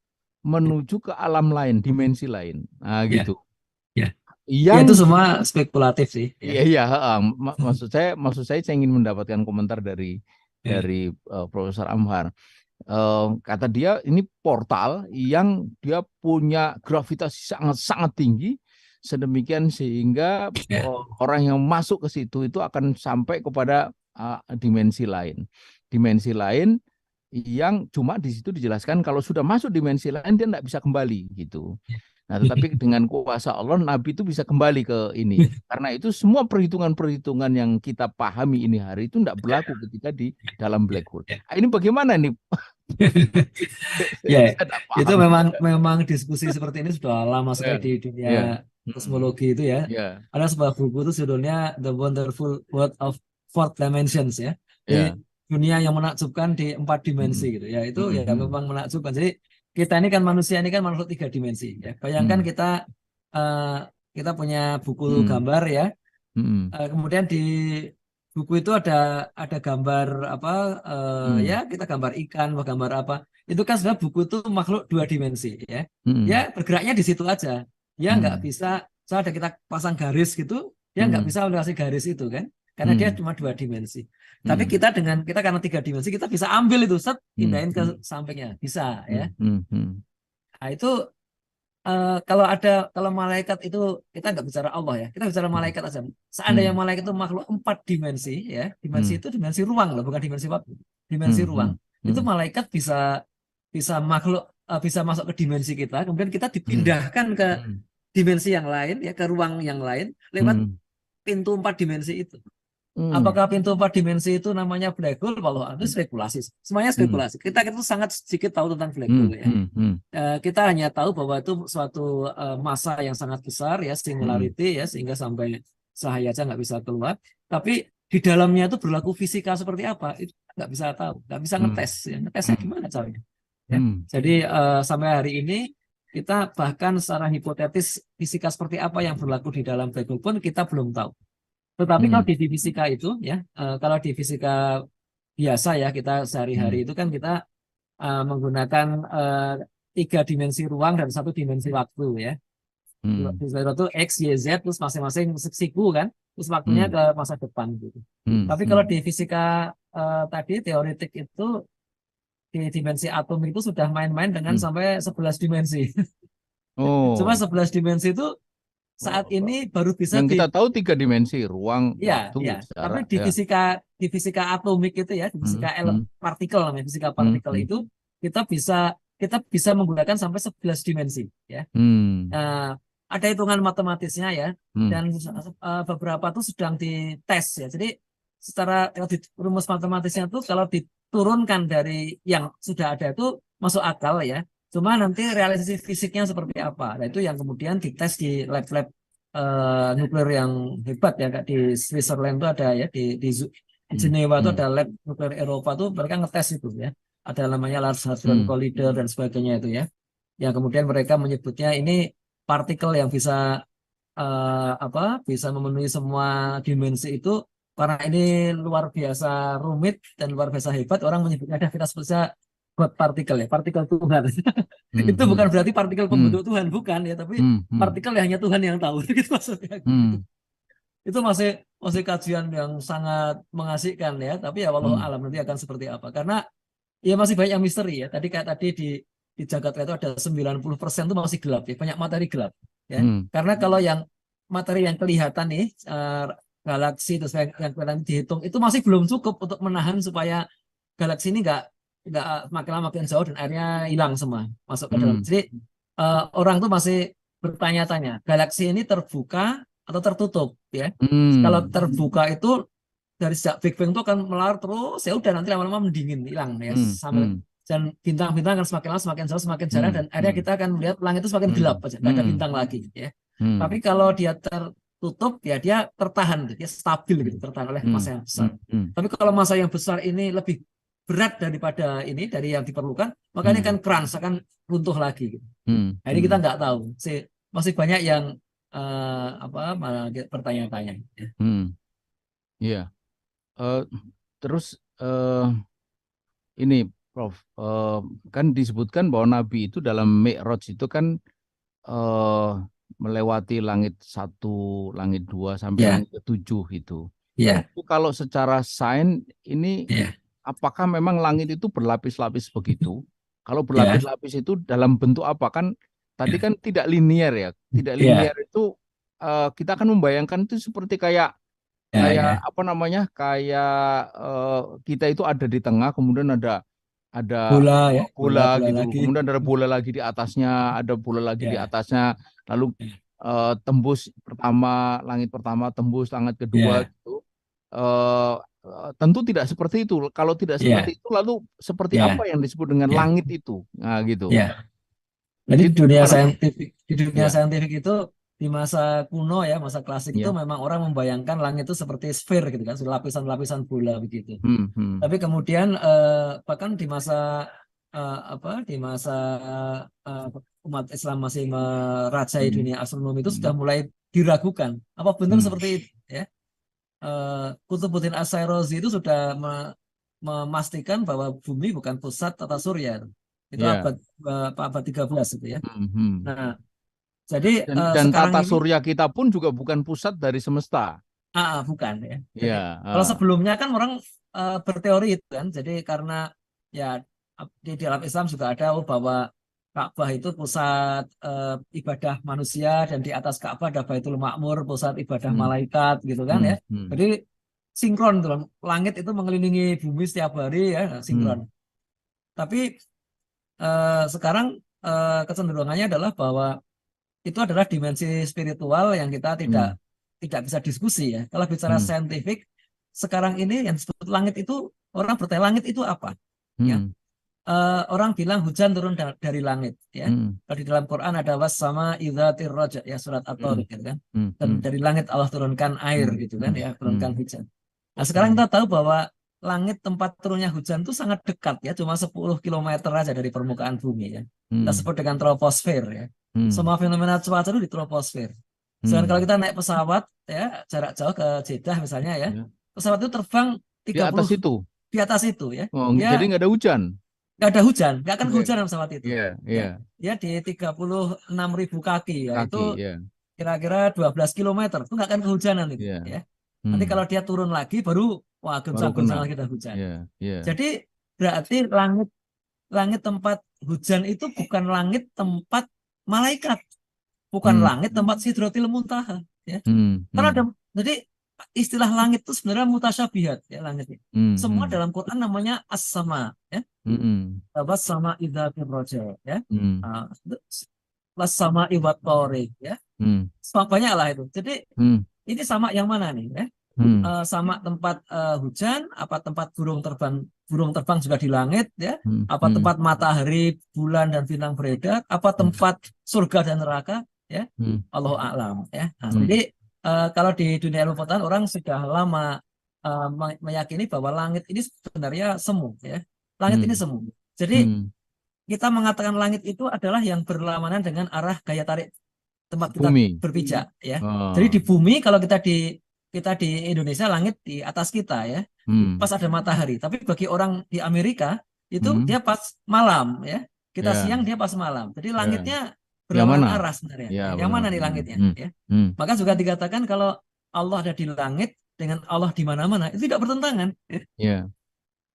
A: menuju ke alam lain, dimensi lain. Nah, gitu.
B: Itu semua spekulatif sih.
A: Iya. Maksud saya ingin mendapatkan komentar dari Profesor Amhar. Kata dia ini portal yang dia punya gravitasi sangat tinggi sedemikian sehingga orang yang masuk ke situ itu akan sampai kepada dimensi lain yang cuma di situ dijelaskan kalau sudah masuk dimensi lain dia tidak bisa kembali gitu. Nah, tetapi dengan kuasa Allah Nabi itu bisa kembali ke ini. Karena itu semua perhitungan-perhitungan yang kita pahami ini hari itu tidak berlaku ketika di dalam black hole. Ini bagaimana nih?
B: Itu memang diskusi seperti ini sudah lama sekali di dunia kosmologi itu ya. Ada sebuah buku itu judulnya The Wonderful World of Fourth Dimensions ya. Jadi dunia yang menakjubkan di 4 dimensi gitu ya. Itu ya memang menakjubkan. Jadi kita ini kan manusia ini kan makhluk 3 dimensi ya. Bayangkan
A: Hmm.
B: kita punya buku
A: Hmm.
B: gambar ya.
A: Hmm.
B: Kemudian di buku itu ada gambar apa
A: Hmm.
B: ya, kita gambar ikan, gambar apa. Itu kan sebenarnya buku itu makhluk 2 dimensi ya.
A: Hmm.
B: Ya bergeraknya di situ aja. Dia nggak
A: Hmm.
B: bisa, ada kita pasang garis gitu, dia nggak
A: Hmm.
B: bisa melewati garis itu kan. Karena dia
A: Hmm.
B: cuma 2 dimensi. Tapi
A: Hmm.
B: kita karena 3 dimensi, kita bisa ambil itu, set,
A: Hmm.
B: pindahin ke
A: Hmm.
B: sampingnya, bisa ya.
A: Hmm. Hmm.
B: Nah itu kalau malaikat itu, kita nggak bicara Allah ya, kita bicara malaikat aja. Seandainya
A: Hmm.
B: malaikat itu makhluk 4 dimensi ya, dimensi
A: Hmm.
B: itu dimensi ruang loh, bukan dimensi waktu, dimensi
A: Hmm.
B: ruang. Itu
A: Hmm.
B: malaikat bisa masuk ke dimensi kita, kemudian kita
A: Hmm.
B: dipindahkan ke
A: Hmm.
B: dimensi yang lain ya, ke ruang yang lain lewat
A: Hmm.
B: pintu 4 dimensi itu.
A: Hmm.
B: Apakah pintu 4 dimensi itu namanya black hole? Kalau itu spekulasi, semuanya
A: Hmm.
B: spekulasi. Kita itu sangat sedikit tahu tentang black
A: Hmm.
B: hole ya.
A: Hmm.
B: Kita hanya tahu bahwa itu suatu massa yang sangat besar ya, singularity ya, sehingga sampai cahaya aja nggak bisa keluar. Tapi di dalamnya itu berlaku fisika seperti apa? Itu nggak bisa tahu, nggak bisa ngetes. Ya. Ngetesnya gimana caranya? Ya.
A: Hmm.
B: Jadi sampai hari ini kita bahkan secara hipotetis fisika seperti apa yang berlaku di dalam black hole pun kita belum tahu. Tetapi kalau
A: Hmm.
B: di fisika itu ya, kalau di fisika biasa ya, kita sehari-hari itu kan kita menggunakan 3 dimensi ruang dan 1 dimensi waktu ya.
A: Hmm.
B: Di itu X, Y, Z, terus masing-masing siku kan, terus waktunya
A: Hmm.
B: ke masa depan gitu.
A: Hmm.
B: Tapi kalau di fisika tadi teoretik itu, di dimensi atom itu sudah main-main dengan
A: Hmm.
B: sampai 11 dimensi. Cuma
A: Oh,
B: 11 dimensi itu saat ini baru bisa
A: yang kita tahu 3 dimensi, ruang,
B: ya,
A: waktu,
B: tapi
A: jarak,
B: di
A: ya.
B: fisika atomik itu ya, di
A: Hmm.
B: fisika
A: Hmm.
B: partikel namanya, fisika
A: Hmm.
B: partikel itu kita bisa menggunakan sampai 11 dimensi ya.
A: Hmm.
B: Ada hitungan matematisnya ya,
A: Hmm.
B: dan beberapa tuh sedang dites ya. Jadi secara rumus matematisnya tuh kalau diturunkan dari yang sudah ada itu masuk akal ya. Cuma nanti realisasi fisiknya seperti apa. Nah itu yang kemudian dites di lab-lab nuklir yang hebat ya, Kak. Di Switzerland tuh ada ya, di Jenewa tuh ada lab nuklir Eropa tuh mereka ngetes itu ya. Ada namanya Large Hadron Collider dan sebagainya itu ya. Yang kemudian mereka menyebutnya ini partikel yang bisa bisa memenuhi semua dimensi itu, karena ini luar biasa rumit dan luar biasa hebat, orang menyebutnya kita sebutnya God partikel ya, partikel Tuhan. Itu bukan berarti partikel pembentuk Tuhan, bukan ya, tapi partikel yang hanya Tuhan yang tahu gitu maksudnya. Itu masih kajian yang sangat mengasihkan ya, tapi ya wallahu alam nanti akan seperti apa, karena ya masih banyak yang misteri ya. Kayak tadi di jagat itu ada 90% itu masih gelap ya, banyak materi gelap ya. Karena kalau yang materi yang kelihatan nih, galaksi terus yang kelihatan dihitung itu masih belum cukup untuk menahan supaya galaksi ini nggak makin lama makin jauh dan akhirnya hilang semua masuk ke dalam. Jadi orang tuh masih bertanya-tanya, galaksi ini terbuka atau tertutup ya. Kalau terbuka itu dari sejak Big Bang itu akan melar terus, ya udah nanti lama-lama mendingin, hilang ya, sampai dan bintang-bintang akan semakin lama semakin jauh semakin jarang, dan akhirnya kita akan melihat langit itu semakin gelap aja, nggak ada bintang lagi ya. Tapi kalau dia tertutup ya dia tertahan, dia stabil gitu, tertahan oleh massa yang besar. Tapi kalau massa yang besar ini lebih berat daripada ini, dari yang diperlukan, maka ini akan crunch, akan runtuh lagi gitu. Nah, ini kita nggak tahu, masih banyak yang bertanya-tanya.
A: Iya. Terus ini Prof, kan disebutkan bahwa Nabi itu dalam Mi'raj itu kan melewati langit 1, langit 2 sampai langit ke-7 itu. Itu kalau secara sains ini apakah memang langit itu berlapis-lapis begitu? Kalau berlapis-lapis itu dalam bentuk apa? Kan tadi kan tidak linear ya. Tidak linear itu kita akan membayangkan itu seperti kayak apa namanya? Kayak kita itu ada di tengah, kemudian ada bola gitu,
B: lagi.
A: kemudian ada bola lagi di atasnya, ada bola lagi di atasnya, lalu tembus langit pertama, tembus langit kedua gitu. Tentu tidak seperti itu. Kalau tidak seperti itu, lalu seperti apa yang disebut dengan langit itu? Nah, gitu.
B: Jadi di dunia saintifik itu, di masa kuno ya, masa klasik itu memang orang membayangkan langit itu seperti sphere gitu kan, lapisan-lapisan bola begitu. Tapi kemudian bahkan di masa di masa eh, umat Islam masih merajai
A: Hmm.
B: dunia astronomi itu
A: Hmm.
B: sudah mulai diragukan apa benar
A: Hmm.
B: seperti itu ya. Kutubuddin As-Sairozi itu sudah memastikan bahwa bumi bukan pusat tata surya. Itu
A: Ya.
B: abad 13 itu ya.
A: Hmm. Hmm.
B: Nah, jadi
A: Dan
B: sekarang
A: tata
B: ini
A: surya kita pun juga bukan pusat dari semesta.
B: bukan ya. Jadi
A: Ya.
B: kalau sebelumnya kan orang berteori itu kan. Jadi karena ya di dalam Islam juga ada bahwa Ka'bah itu pusat ibadah manusia dan di atas Ka'bah ada Baitul Ma'mur, pusat ibadah
A: Hmm.
B: malaikat gitu kan
A: Hmm.
B: ya.
A: Hmm.
B: Jadi sinkron tuh, langit itu mengelilingi bumi setiap hari ya, sinkron.
A: Hmm.
B: Tapi sekarang kecenderungannya adalah bahwa itu adalah dimensi spiritual yang kita tidak
A: Hmm.
B: tidak bisa diskusi ya. Kalau bicara
A: Hmm.
B: saintifik, sekarang ini yang disebut langit itu, orang bertanya langit itu apa? Ya,
A: Hmm.
B: orang bilang hujan turun dari langit ya.
A: Hmm.
B: Kalau di dalam Quran ada was sama idzatir raja ya, surat
A: Hmm.
B: At-Tariq gitu kan.
A: Hmm.
B: Dan
A: Hmm.
B: dari langit Allah turunkan air
A: Hmm.
B: gitu kan ya, turunkan
A: Hmm.
B: hujan. Nah, sekarang kita tahu bahwa langit tempat turunnya hujan itu sangat dekat ya, cuma 10 km aja dari permukaan bumi ya. Kita
A: Hmm.
B: sebut dengan troposfer ya.
A: Hmm.
B: Semua fenomena cuaca itu di troposfer. Sedangkan kalau
A: Hmm.
B: kita naik pesawat ya, jarak jauh ke Jeddah misalnya ya,
A: Ya.
B: pesawat itu terbang
A: Di atas
B: 30
A: itu.
B: di atas itu ya.
A: Oh,
B: Dia
A: jadi nggak ada hujan.
B: nggak ada hujan, nggak akan
A: Iya.
B: kehujanan pesawat itu.
A: Iya.
B: Ya,
A: Iya.
B: dia di 36.000 kaki ya, itu
A: Kaki. Ya.
B: kira-kira 12 km itu nggak akan kehujanan itu
A: Iya.
B: ya. Nanti
A: Hmm.
B: kalau dia turun lagi baru wah
A: Baru
B: gencang-gencang
A: kena.
B: lagi ada hujan.
A: Iya. Iya.
B: Jadi berarti langit langit tempat hujan itu bukan langit tempat malaikat, bukan
A: Hmm.
B: langit tempat Sidratil Muntaha ya.
A: Hmm.
B: Karena ada,
A: Hmm.
B: jadi istilah langit itu sebenarnya mutasyabihat ya langit ini.
A: Hmm.
B: Semua
A: Hmm.
B: dalam Quran namanya as-sama ya.
A: Hmm.
B: Was sama idzatir raja ya.
A: Hmm.
B: Was sama iwat torik ya.
A: Hmm.
B: Banyak lah itu. Jadi
A: Hmm.
B: ini sama yang mana nih ya?
A: Hmm.
B: Sama tempat hujan, apa tempat burung terbang juga di langit ya,
A: Hmm.
B: apa tempat matahari, bulan dan bintang beredar, apa tempat surga dan neraka ya,
A: Hmm.
B: Allahu a'lam ya. Nah,
A: Hmm.
B: jadi kalau di dunia ilmu pengetahuan orang sudah lama meyakini bahwa langit ini sebenarnya semu ya, langit ini semu. Jadi
A: Hmm.
B: kita mengatakan langit itu adalah yang berlawanan dengan arah gaya tarik tempat kita
A: Bumi.
B: berpijak ya.
A: Oh.
B: Jadi di bumi kalau kita di Indonesia langit di atas kita ya,
A: Hmm.
B: pas ada matahari. Tapi bagi orang di Amerika itu
A: Hmm.
B: dia pas malam ya. Kita
A: Ya.
B: siang dia pas malam. Jadi
A: Ya.
B: langitnya
A: Yang
B: berlawanan
A: mana?
B: arah sebenarnya.
A: Ya,
B: Yang mana nih
A: benar.
B: langitnya
A: Hmm.
B: ya.
A: Hmm.
B: Maka juga dikatakan kalau Allah ada di langit dengan Allah di mana-mana itu tidak bertentangan. Ya.
A: Ya.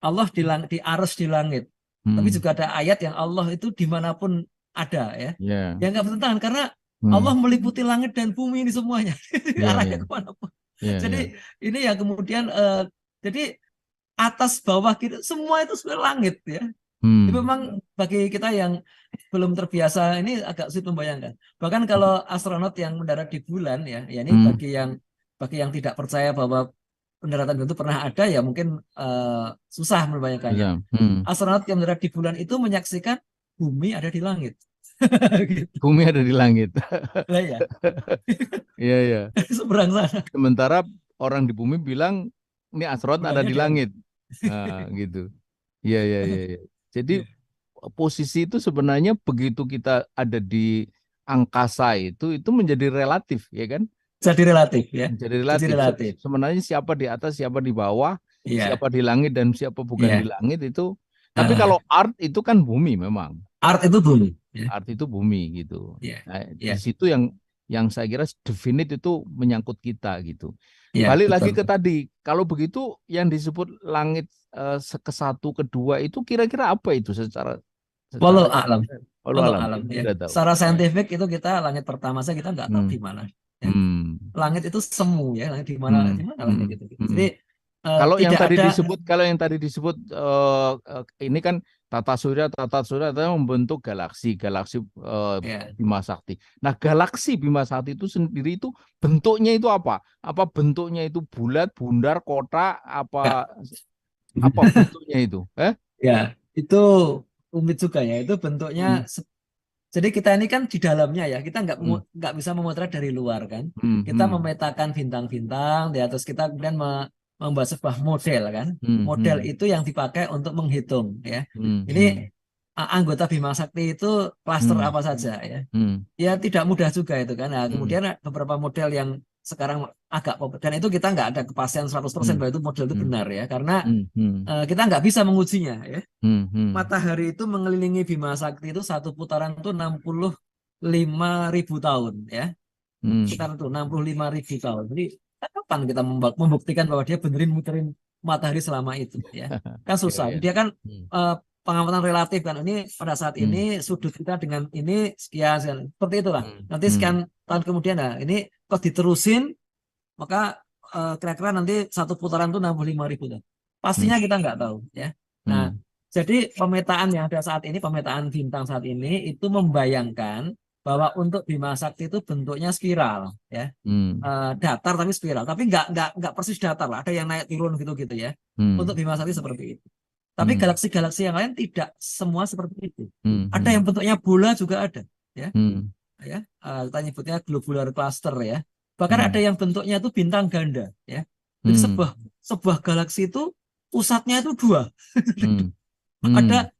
B: Allah di arus di langit. Tapi
A: Hmm.
B: juga ada ayat yang Allah itu dimanapun ada ya.
A: Ya.
B: Yang nggak bertentangan karena
A: Hmm.
B: Allah meliputi langit dan bumi ini semuanya.
A: Ya.
B: Arahnya
A: Ya.
B: kemana-pun.
A: Ya.
B: Jadi
A: Ya.
B: ini yang kemudian jadi atas bawah gitu semua itu sebenarnya langit ya.
A: Hmm.
B: Itu memang bagi kita yang belum terbiasa ini agak sulit membayangkan. Bahkan kalau astronot yang mendarat di bulan ya, ya ini
A: Hmm.
B: bagi yang tidak percaya bahwa pendaratan itu pernah ada ya mungkin susah membayangkannya.
A: Bisa. Hmm.
B: Astronot yang mendarat di bulan itu menyaksikan bumi ada di langit. Gitu.
A: Bumi ada di langit.
B: Lah ya,
A: Iya, iya.
B: seberang sana.
A: Sementara orang di bumi bilang ini astronot ada
B: Bulannya
A: di
B: di
A: langit. Nah, gitu. Iya, iya, iya, iya. Jadi posisi itu sebenarnya begitu kita ada di angkasa itu menjadi relatif, ya kan?
B: Jadi relatif ya.
A: Menjadi
B: Jadi
A: relatif.
B: relatif.
A: Sebenarnya siapa di atas, siapa di bawah,
B: Iya.
A: siapa di langit dan siapa bukan
B: Iya.
A: di langit itu. Tapi kalau art itu kan bumi memang.
B: Art itu bumi. Ya.
A: Art itu bumi gitu.
B: Iya.
A: Nah,
B: Iya.
A: di situ yang saya kira definite itu menyangkut kita gitu.
B: Iya,
A: Balik
B: betul.
A: lagi ke tadi, kalau begitu yang disebut langit ke-1, ke-2 itu kira-kira apa itu secara
B: Walau alam.
A: Walau
B: Walau
A: alam.
B: alam ya.
A: Tidak tahu.
B: Secara saintifik itu kita langit pertama saja kita nggak tahu di mana. Ya. Langit itu semu ya, langit di mana langit gitu. Jadi
A: kalau yang
B: tidak
A: tadi disebut ini kan tata surya itu membentuk galaksi Bima Sakti. Nah, galaksi Bima Sakti itu sendiri itu bentuknya itu apa? Apa bentuknya itu bulat, bundar, kotak, apa bentuknya itu?
B: Ya, itu rumit juga ya. Itu bentuknya jadi kita ini kan di dalamnya ya, kita nggak bisa memotret dari luar kan. Kita memetakan bintang-bintang, ya, terus kita kemudian membuat sebuah model kan. Model itu yang dipakai untuk menghitung ya. Ini anggota Bima Sakti itu klaster
A: Hmm.
B: apa saja ya.
A: Hmm.
B: Ya tidak mudah juga itu kan. Nah,
A: Hmm.
B: kemudian ada beberapa model yang sekarang agak populer dan itu kita nggak ada kepastian 100% bahwa itu model itu
A: Hmm.
B: benar ya, karena
A: Hmm.
B: kita nggak bisa mengujinya ya.
A: Hmm.
B: Matahari itu mengelilingi Bima Sakti itu satu putaran itu 65.000 tahun ya.
A: Hmm.
B: Sekitar itu 65.000 tahun. Jadi kapan kita membuktikan bahwa dia benerin muterin matahari selama itu ya? Kan
A: Ya,
B: susah.
A: ya.
B: Dia kan
A: Hmm.
B: pengamatan relatif kan. Ini pada saat ini sudut kita dengan ini sekian, sekian. Seperti itulah. Nanti sekian tahun kemudian, nah ini kok diterusin, maka kira-kira nanti satu putaran itu 65.000 tahun. Pastinya kita nggak tahu ya. Nah, jadi pemetaan yang ada saat ini, pemetaan bintang saat ini itu membayangkan bahwa untuk Bima Sakti itu bentuknya spiral ya. Datar tapi spiral, tapi nggak persis datar lah, ada yang naik turun gitu ya. Untuk Bima Sakti seperti itu. Tapi galaksi-galaksi yang lain tidak semua seperti itu. Ada yang bentuknya bola juga ada ya. Kita nyebutnya globular cluster ya. Bahkan ada yang bentuknya itu bintang ganda ya. Jadi sebuah galaksi itu pusatnya itu dua. Ada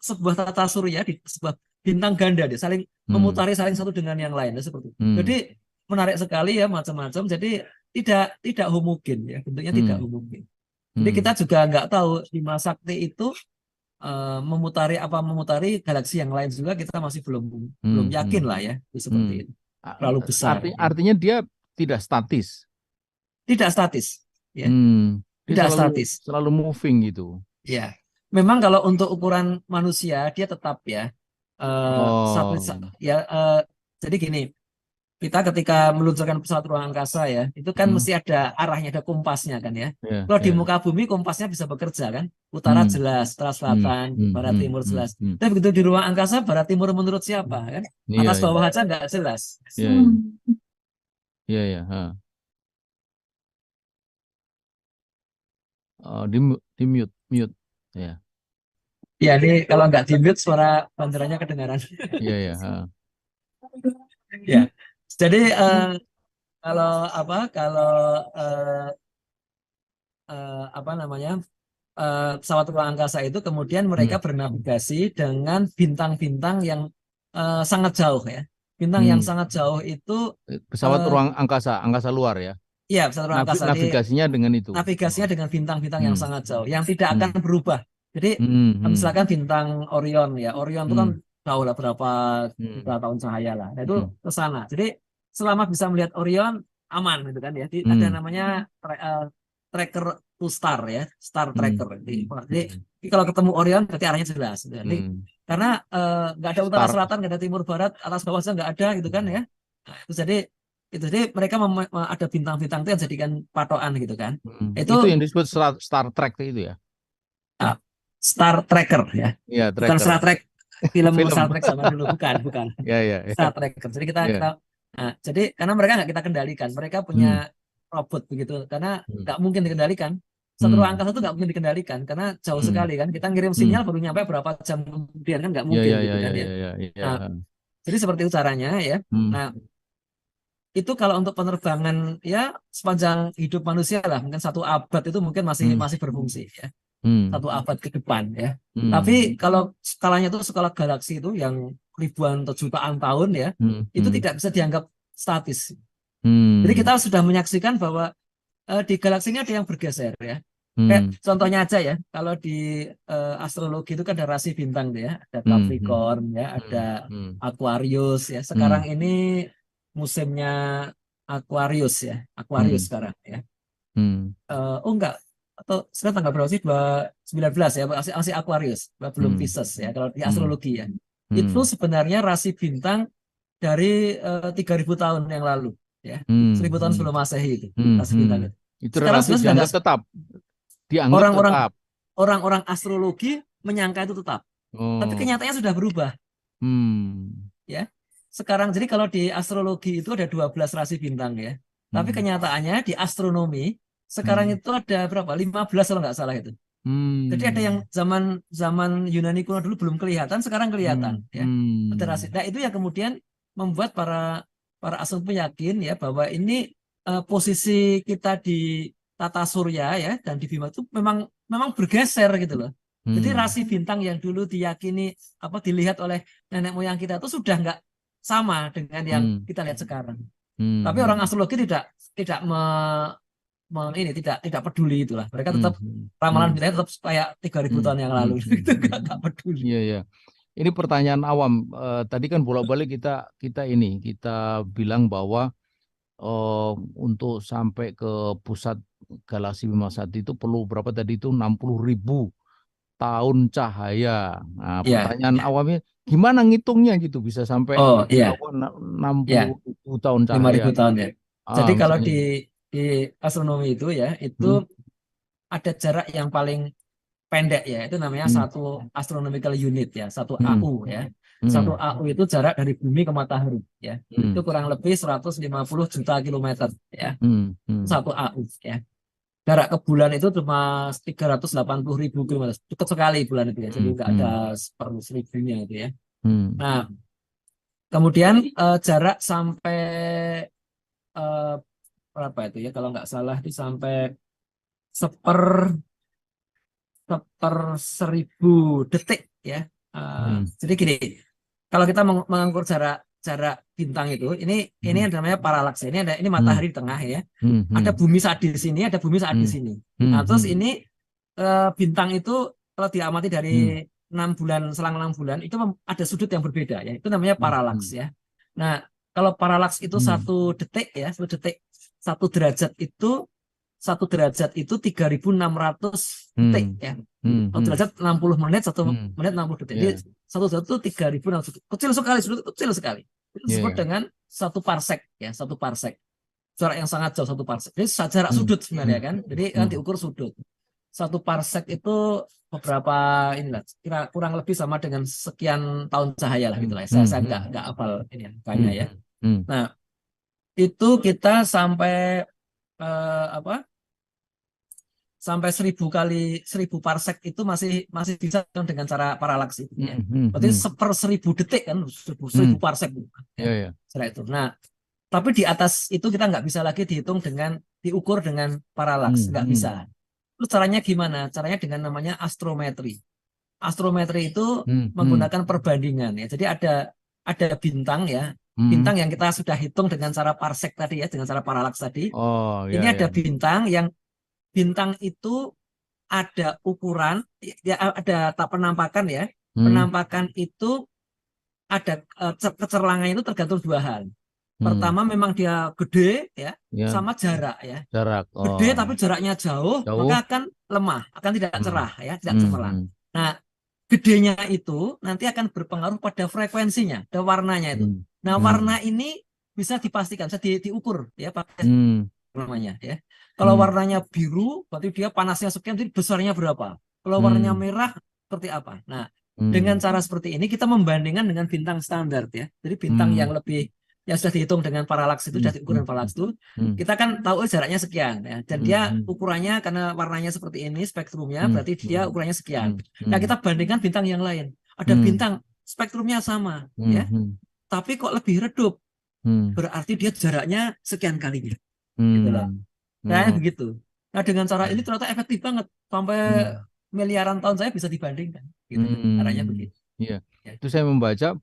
B: sebuah tata surya di sebuah bintang ganda, dia saling memutari saling satu dengan yang lain ya, seperti itu. Jadi menarik sekali ya, macam-macam. Jadi tidak homogen ya, bentuknya tidak homogen. Jadi kita juga nggak tahu Bima Sakti itu memutari galaksi yang lain juga, kita masih belum yakin lah ya, itu seperti itu. Terlalu besar.
A: Artinya dia tidak statis.
B: Tidak statis ya.
A: Dia
B: Tidak statis.
A: Selalu moving gitu.
B: Ya. Memang kalau untuk ukuran manusia dia tetap ya. Jadi gini, kita ketika meluncurkan pesawat ruang angkasa ya, itu kan mesti ada arahnya, ada kompasnya kan ya. Kalau di muka bumi kompasnya bisa bekerja kan, utara jelas, utara selatan, barat timur jelas. Tapi begitu di ruang angkasa, barat timur menurut siapa kan? Atas bawah aja nggak jelas.
A: Iya. Di mute ya.
B: Ya, ini kalau nggak di mute suara banderannya kedengaran.
A: Iya.
B: Ya, jadi kalau pesawat ruang angkasa itu kemudian mereka bernavigasi dengan bintang-bintang yang sangat jauh ya. Bintang yang sangat jauh itu
A: pesawat ruang angkasa luar ya.
B: Iya, pesawat ruang angkasa.
A: Navigasinya dengan itu.
B: Navigasinya dengan bintang-bintang yang sangat jauh, yang tidak akan berubah. Jadi misalkan bintang Orion ya, Orion itu kan jauh lah berapa juta tahun cahaya lah. Nah, itu ke sana. Jadi selama bisa melihat Orion aman gitu kan ya. Ada namanya tracker to star ya, star tracker. Jadi kalau ketemu Orion berarti arahnya jelas. Jadi karena nggak ada utara selatan, nggak ada timur barat, atas bawah nggak ada gitu kan ya. Nah, jadi mereka ada bintang-bintang itu yang jadikan patokan gitu kan.
A: Itu yang disebut Star Trek itu ya.
B: Star Tracker ya.
A: Iya,
B: bukan Star Trek film Star Trek zaman dulu, bukan.
A: Iya.
B: Star Tracker. Jadi jadi karena mereka nggak kita kendalikan, mereka punya robot begitu, karena nggak mungkin dikendalikan. Satu ruang angkasa itu nggak mungkin dikendalikan karena jauh sekali kan. Kita ngirim sinyal baru nyampe berapa jam kemudian kan, nggak mungkin gitu kan ya. Nah, jadi seperti itu caranya ya. Nah, itu kalau untuk penerbangan ya sepanjang hidup manusia lah, mungkin 1 abad itu mungkin masih berfungsi ya. 1 abad ke depan ya. Tapi kalau skalanya itu skala galaksi itu yang ribuan atau jutaan tahun ya, itu tidak bisa dianggap statis. Jadi kita sudah menyaksikan bahwa di galaksi ini ada yang bergeser ya. Kayak contohnya aja ya, kalau di astrologi itu kan ada rasi bintang ya, ada Capricorn ya, ada Aquarius ya. Sekarang ini musimnya Aquarius ya, Aquarius sekarang ya. Enggak, atau sekarang tanggal berapa sih? 19 ya, masih Aquarius, belum Pisces ya kalau di astrologi ya. Itu sebenarnya rasi bintang dari 3.000 tahun yang lalu ya. 1.000 tahun sebelum Masehi itu rasi bintang itu.
A: Itu relatif dianggap tetap.
B: Orang-orang astrologi menyangka itu tetap. Tapi kenyataannya sudah berubah. Ya. Sekarang jadi kalau di astrologi itu ada 12 rasi bintang ya. Tapi kenyataannya di astronomi sekarang itu ada berapa? 15 kalau nggak salah itu. Jadi ada yang zaman Yunani kuno dulu belum kelihatan, sekarang kelihatan ya. Ada rasi. Nah, itu yang kemudian membuat para astronom yakin ya bahwa ini posisi kita di tata surya ya dan di Bima itu memang bergeser gitu loh. Jadi
A: Hmm.
B: rasi bintang yang dulu diyakini dilihat oleh nenek moyang kita itu sudah nggak sama dengan yang
A: Hmm.
B: kita lihat sekarang.
A: Hmm.
B: Tapi orang astrologi tidak tidak peduli itulah. Mereka tetap ramalan bintangnya tetap kayak 3.000 tahun yang lalu. Itu nggak peduli.
A: Iya, iya. Ini pertanyaan awam. Tadi kan bolak-balik kita bilang bahwa untuk sampai ke pusat galaksi Bima Sakti itu perlu berapa tadi itu 60.000 tahun cahaya. Nah,
B: Ya,
A: pertanyaan
B: ya.
A: awamnya gimana ngitungnya gitu bisa sampai
B: Oh iya, ya,
A: 60.000 tahun
B: 5.000
A: cahaya.
B: tahun ya. Jadi kalau
A: Misalnya.
B: di astronomi itu ya, itu
A: Hmm,
B: ada jarak yang paling pendek ya, itu namanya
A: hmm,
B: satu astronomical unit ya, satu
A: hmm,
B: AU ya. Satu
A: hmm,
B: AU itu jarak dari bumi ke matahari ya. Itu
A: hmm,
B: kurang lebih 150 juta kilometer ya.
A: hmm,
B: Satu AU ya. Jarak ke bulan itu cuma 380.000 kilometer. Cukup sekali bulan itu ya. Jadi
A: hmm,
B: nggak ada
A: hmm,
B: seper 1000-nya itu ya.
A: hmm,
B: Nah, kemudian jarak sampai eh, berapa itu ya? Kalau nggak salah itu sampai seper seper 1.000 detik ya. Jadi gini, kalau kita mengukur jarak jarak bintang itu, ini namanya paralaks. Ini matahari di tengah ya. Ada bumi saat di sini, ada bumi saat di sini. Nah, terus ini bintang itu kalau diamati dari 6 bulan, selang 6 bulan itu ada sudut yang berbeda ya. Itu namanya paralaks ya. Nah, kalau paralaks itu 1 detik ya, 1 detik, 1 derajat itu 3.600 detik ya. 1 derajat 60 menit, 1 menit 60 detik. Jadi 1 derajat itu 3.600 detik. Kecil sekali, sudut kecil sekali. Itu disebut dengan 1 parsek ya, 1 parsek. Jarak yang sangat jauh 1 parsek. Jadi jarak sudut sebenarnya kan. Jadi kan diukur sudut. 1 parsek itu beberapa kurang lebih sama dengan sekian tahun cahaya lah gitulah. Saya nggak hafal ini angkanya ya. Nah, itu kita sampai sampai 1.000 parsek itu masih bisa dengan cara paralaks itu ya. Berarti seper 1.000 detik kan 1.000 parsek ya. Setelah itu. Nah, tapi di atas itu kita nggak bisa lagi diukur dengan paralaks, nggak bisa. Terus caranya gimana? Caranya dengan namanya astrometri. Astrometri itu menggunakan perbandingan ya. Jadi ada bintang ya, bintang yang kita sudah hitung dengan cara parsek tadi ya, dengan cara paralaks tadi. Ini ada bintang itu ada ukuran ya, ada penampakan ya. Penampakan itu ada kecerlangannya itu tergantung 2 hal. Pertama memang dia gede ya, sama jarak ya. Gede tapi jaraknya jauh, maka akan lemah, akan tidak cerah ya, tidak cemerlang. Nah, gedenya itu nanti akan berpengaruh pada frekuensinya, ada warnanya itu. Nah, warna ini bisa dipastikan, bisa diukur ya pakai namanya ya. Kalau warnanya biru, berarti dia panasnya sekian, jadi besarnya berapa. Kalau warnanya merah, seperti apa. Nah, dengan cara seperti ini kita membandingkan dengan bintang standar ya. Jadi bintang yang sudah dihitung dengan paralaks itu, sudah diukur dengan paralaks itu, kita kan tahu jaraknya sekian ya. Dan dia ukurannya karena warnanya seperti ini, spektrumnya, berarti dia ukurannya sekian. Nah, kita bandingkan bintang yang lain. Ada bintang spektrumnya sama ya, tapi kok lebih redup. Berarti dia jaraknya sekian kalinya. Gitu loh. Kayaknya begitu. Nah, dengan cara ini ternyata efektif banget. Sampai miliaran tahun saya bisa dibandingkan. Gitu. Caranya begitu.
A: Iya. Itu saya membaca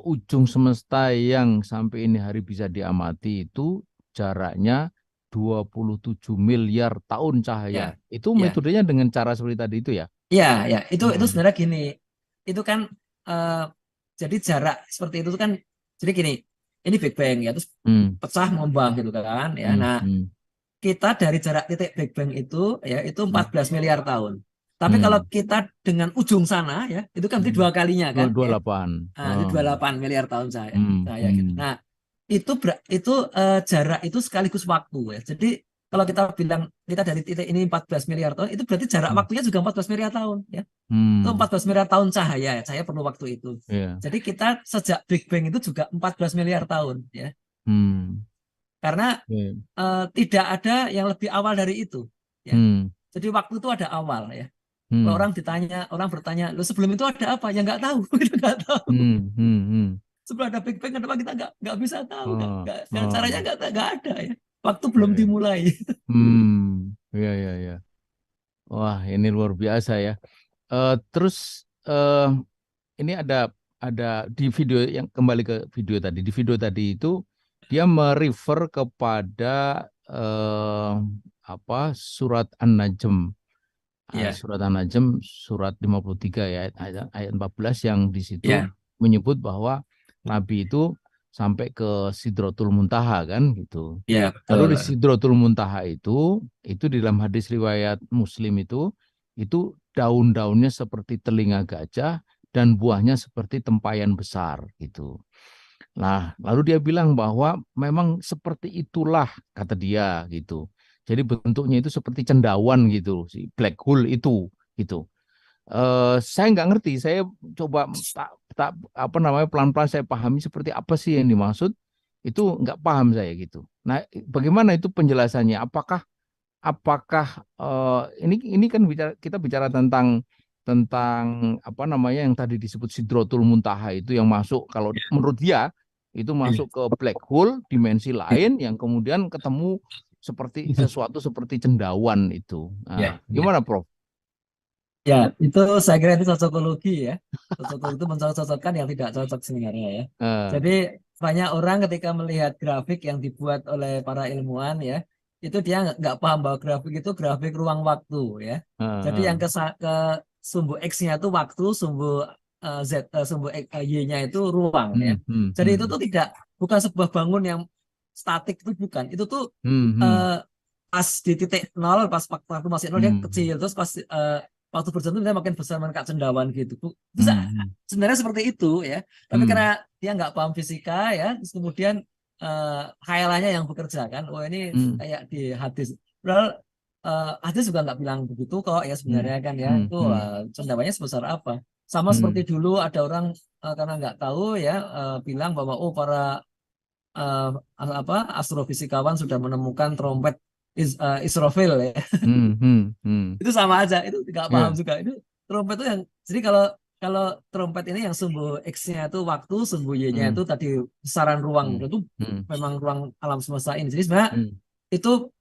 A: ujung semesta yang sampai ini hari bisa diamati itu jaraknya 27 miliar tahun cahaya. Itu metodenya dengan cara seperti tadi itu ya?
B: Iya, ya. Itu sebenarnya gini. Itu kan jadi jarak seperti itu kan, jadi gini, ini Big Bang ya, terus pecah ngembang gitu kan ya. Nah, kita dari jarak titik Big Bang itu ya itu 14 miliar tahun. Tapi kalau kita dengan ujung sana ya, itu kan 2 kalinya kan.
A: 28.
B: Ya. Nah, itu 28 miliar tahun saya gitu. Nah, itu jarak itu sekaligus waktu ya. Jadi kalau kita bilang kita dari titik ini 14 miliar tahun, itu berarti jarak waktunya juga 14 miliar tahun ya. Itu 14 miliar tahun cahaya ya, saya perlu waktu itu. Jadi kita sejak Big Bang itu juga 14 miliar tahun ya. Karena tidak ada yang lebih awal dari itu ya. Jadi waktu itu ada awal ya. Kalau orang bertanya, lo sebelum itu ada apa? Ya nggak tahu, kita nggak tahu. Sebelum ada Big Bang, kenapa kita nggak bisa tahu? Caranya nggak ada ya. Waktu belum dimulai.
A: Ya. Wah, ini luar biasa ya. Terus ini ada di video yang kembali ke video tadi. Di video tadi itu dia merefer kepada surat An-Najm.
B: Ya,
A: Surat An-Najm surat 53 ya ayat 14 yang di situ
B: ya,
A: menyebut bahwa Nabi itu sampai ke Sidratul Muntaha kan gitu.
B: ya,
A: Lalu di
B: betul.
A: Sidratul Muntaha itu di dalam hadis riwayat Muslim itu daun-daunnya seperti telinga gajah dan buahnya seperti tempayan besar gitu. Nah, lalu dia bilang bahwa memang seperti itulah kata dia gitu. Jadi bentuknya itu seperti cendawan gitu, si black hole itu gitu. Saya nggak ngerti, saya coba pelan-pelan saya pahami seperti apa sih yang dimaksud, itu nggak paham saya gitu. Nah, bagaimana itu penjelasannya? Apakah ini kan kita bicara tentang apa namanya yang tadi disebut Sidratul Muntaha itu yang masuk kalau menurut dia itu masuk ke black hole dimensi lain yang kemudian ketemu seperti sesuatu seperti cendawan itu. Nah, gimana Prof?
B: Ya, itu saya kira itu cocokologi ya. Cocokologi itu mencocokkan yang tidak cocok sebenarnya ya. Jadi banyak orang ketika melihat grafik yang dibuat oleh para ilmuwan ya, itu dia nggak paham bahwa grafik itu grafik ruang waktu ya. Jadi yang ke sumbu X-nya itu waktu, sumbu sumbu Y-nya itu ruang ya. Jadi itu tuh bukan sebuah bangun yang statik, itu bukan. Itu tuh pas di titik nol, pas waktu masih nol dia kecil, terus pas waktu berjalan dia makin besar, makin kayak cendawan gitu. Bisa sebenarnya seperti itu ya. Tapi karena dia nggak paham fisika ya, terus kemudian khayalannya yang bekerja kan. Oh ini kayak di hadis. Padahal hadis juga nggak bilang begitu kok ya sebenarnya kan ya. Itu cendawannya sebesar apa? Sama seperti dulu ada orang karena nggak tahu ya bilang bahwa oh para astrofisikawan sudah menemukan trompet Israfil ya. Itu sama aja, itu nggak paham juga. Itu trompet itu yang jadi kalau trompet ini yang sumbu X-nya itu waktu, sumbu Y-nya itu tadi besaran ruang, itu memang ruang alam semesta ini. Jadi sebenarnya itu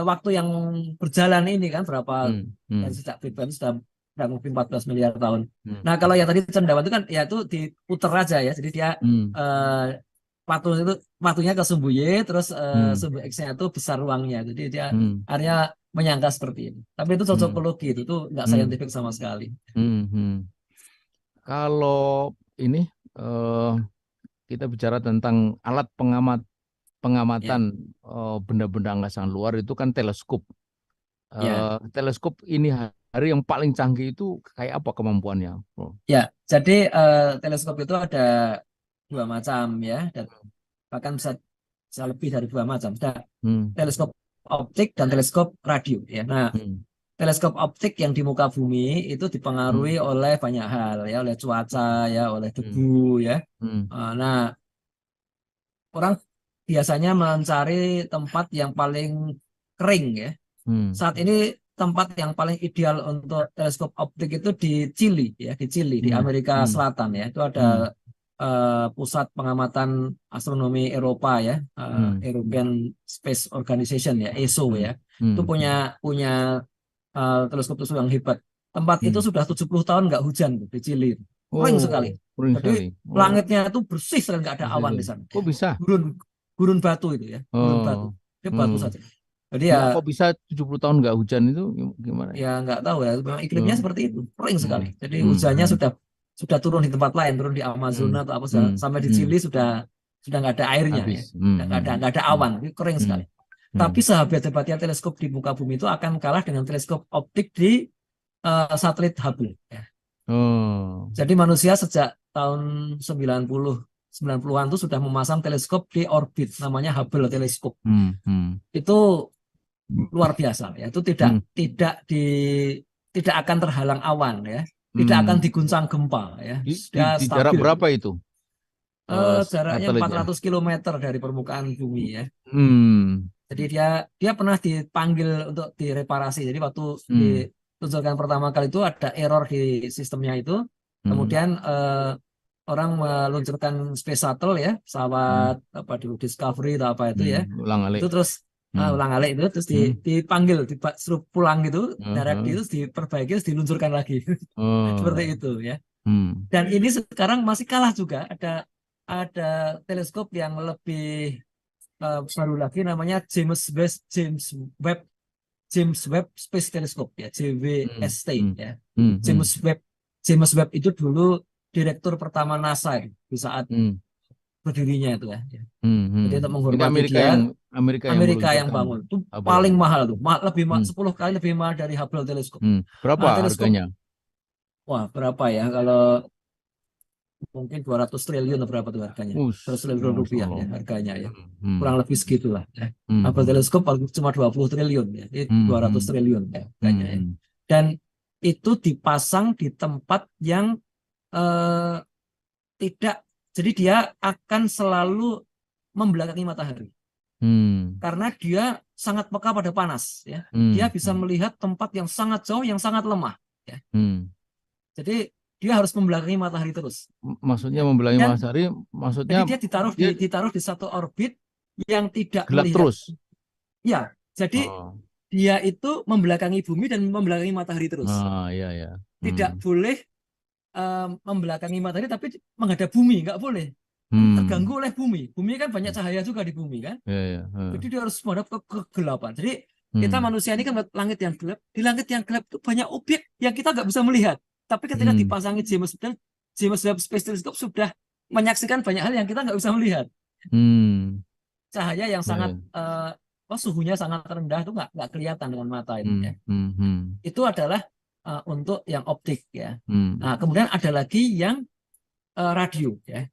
B: waktu yang berjalan ini kan berapa dari sejak Big Bang sudah mungkin 14 miliar tahun. Nah kalau yang tadi cendawan itu kan ya itu diputer aja ya, jadi dia waktunya ke sumbu Y, terus sumbu X-nya itu besar ruangnya, jadi dia akhirnya menyangka seperti ini. Tapi itu cocokologi, itu tuh nggak saintifik sama sekali.
A: Kalau ini kita bicara tentang alat pengamatan benda-benda angkasa luar itu kan teleskop. Teleskop ini hari yang paling canggih itu kayak apa kemampuannya?
B: Ya, jadi teleskop itu ada dua macam ya, dan bahkan bisa lebih dari dua macam. Ada teleskop optik dan teleskop radio ya. Nah, teleskop optik yang di muka bumi itu dipengaruhi oleh banyak hal ya, oleh cuaca ya, oleh debu ya. Nah, orang biasanya mencari tempat yang paling kering ya. Saat ini tempat yang paling ideal untuk teleskop optik itu di Chili ya, di Amerika Selatan ya. Itu ada pusat pengamatan astronomi Eropa ya, European Space Organization ya, ESO ya. Itu punya teleskop yang hebat. Tempat itu sudah 70 tahun nggak hujan di Chili. Kering sekali. Jadi langitnya itu bersih sekali, nggak ada awan di sana.
A: Kok bisa?
B: Gurun batu itu ya, gurun batu. Dia batu saja. Jadi ya
A: kok bisa 70 tahun nggak hujan itu gimana?
B: Ya nggak tahu ya, memang iklimnya seperti itu, kering sekali. Jadi hujannya sudah turun di tempat lain, turun di Amazon atau apa sampai di Chili sudah nggak ada airnya ya. Nggak ada awan, kering sekali. Tapi sehebat-hebatnya teleskop di muka bumi itu akan kalah dengan teleskop optik di satelit Hubble ya. Jadi manusia sejak tahun 90-an itu sudah memasang teleskop di orbit namanya Hubble teleskop. Itu luar biasa ya, itu tidak akan terhalang awan ya, tidak akan diguncang gempa ya.
A: Di jarak berapa itu?
B: Jaraknya 400 km dari permukaan bumi ya. Jadi dia pernah dipanggil untuk direparasi. Jadi waktu diluncurkan pertama kali itu ada error di sistemnya itu. Kemudian orang meluncurkan space shuttle ya, pesawat apa dulu Discovery atau apa itu ya. Itu terus ulang-alik itu terus dipanggil, suruh pulang gitu, darat terus diperbaiki, terus diluncurkan lagi. Seperti itu ya. Dan ini sekarang masih kalah juga. Ada teleskop yang lebih baru lagi, namanya James Webb Space Telescope ya, JWST ya. James Webb itu dulu direktur pertama NASA ya, di saat berdirinya itu ya. Jadi untuk menghormati dia, Amerika yang bangun. Itu paling mahal tuh, lebih 10 kali lebih mahal dari Hubble Telescope.
A: Berapa
B: teleskop,
A: harganya?
B: wah, berapa ya? Kalau mungkin 200 triliun atau berapa tuh harganya? 200 triliun rupiah ya harganya ya. Kurang lebih segitulah ya. Hubble Telescope cuma 20 triliun ya. Ini 200 triliun ya harganya ya. Dan itu dipasang di tempat yang tidak, jadi dia akan selalu membelakangi matahari. Karena dia sangat peka pada panas ya. Dia bisa melihat tempat yang sangat jauh, yang sangat lemah ya. Jadi dia harus membelakangi matahari terus.
A: Maksudnya membelakangi matahari, maksudnya
B: jadi dia ditaruh di satu orbit yang tidak
A: gelap
B: melihat.
A: terus.
B: Ya, jadi dia itu membelakangi bumi dan membelakangi matahari terus.
A: Iya.
B: Tidak boleh membelakangi matahari tapi menghadap bumi, nggak boleh. Terganggu oleh bumi. Bumi kan banyak cahaya juga di bumi kan. Jadi dia harus menghadap ke kegelapan. Jadi kita manusia ini kan langit yang gelap. Di langit yang gelap itu banyak objek yang kita nggak bisa melihat. Tapi ketika dipasangi James Webb Space Telescope sudah menyaksikan banyak hal yang kita nggak bisa melihat. Cahaya yang sangat suhunya sangat rendah itu nggak kelihatan dengan mata ini. Ya. Itu adalah untuk yang optik ya. Nah, kemudian ada lagi yang radio ya.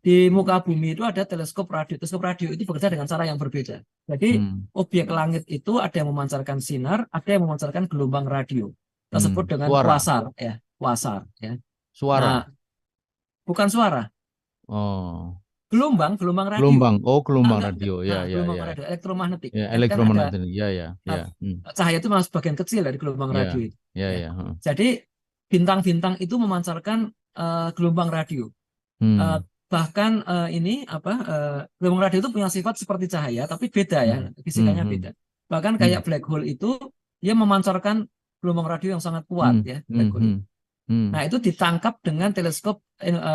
B: Di muka bumi itu ada teleskop radio. Teleskop radio itu bekerja dengan cara yang berbeda. Jadi objek langit itu ada yang memancarkan sinar, ada yang memancarkan gelombang radio. Kita sebut dengan quasar ya. Quasar ya.
A: Suara.
B: Nah, bukan suara. Gelombang radio.
A: Gelombang radio.
B: Gelombang radio elektromagnetik.
A: Elektromagnetik.
B: Cahaya itu malah sebagian kecil dari gelombang radio itu. Jadi bintang-bintang itu memancarkan gelombang radio. Bahkan gelombang radio itu punya sifat seperti cahaya, tapi beda ya, fisikanya beda. Bahkan kayak black hole itu dia memancarkan gelombang radio yang sangat kuat ya, black hole. Nah, itu ditangkap dengan teleskop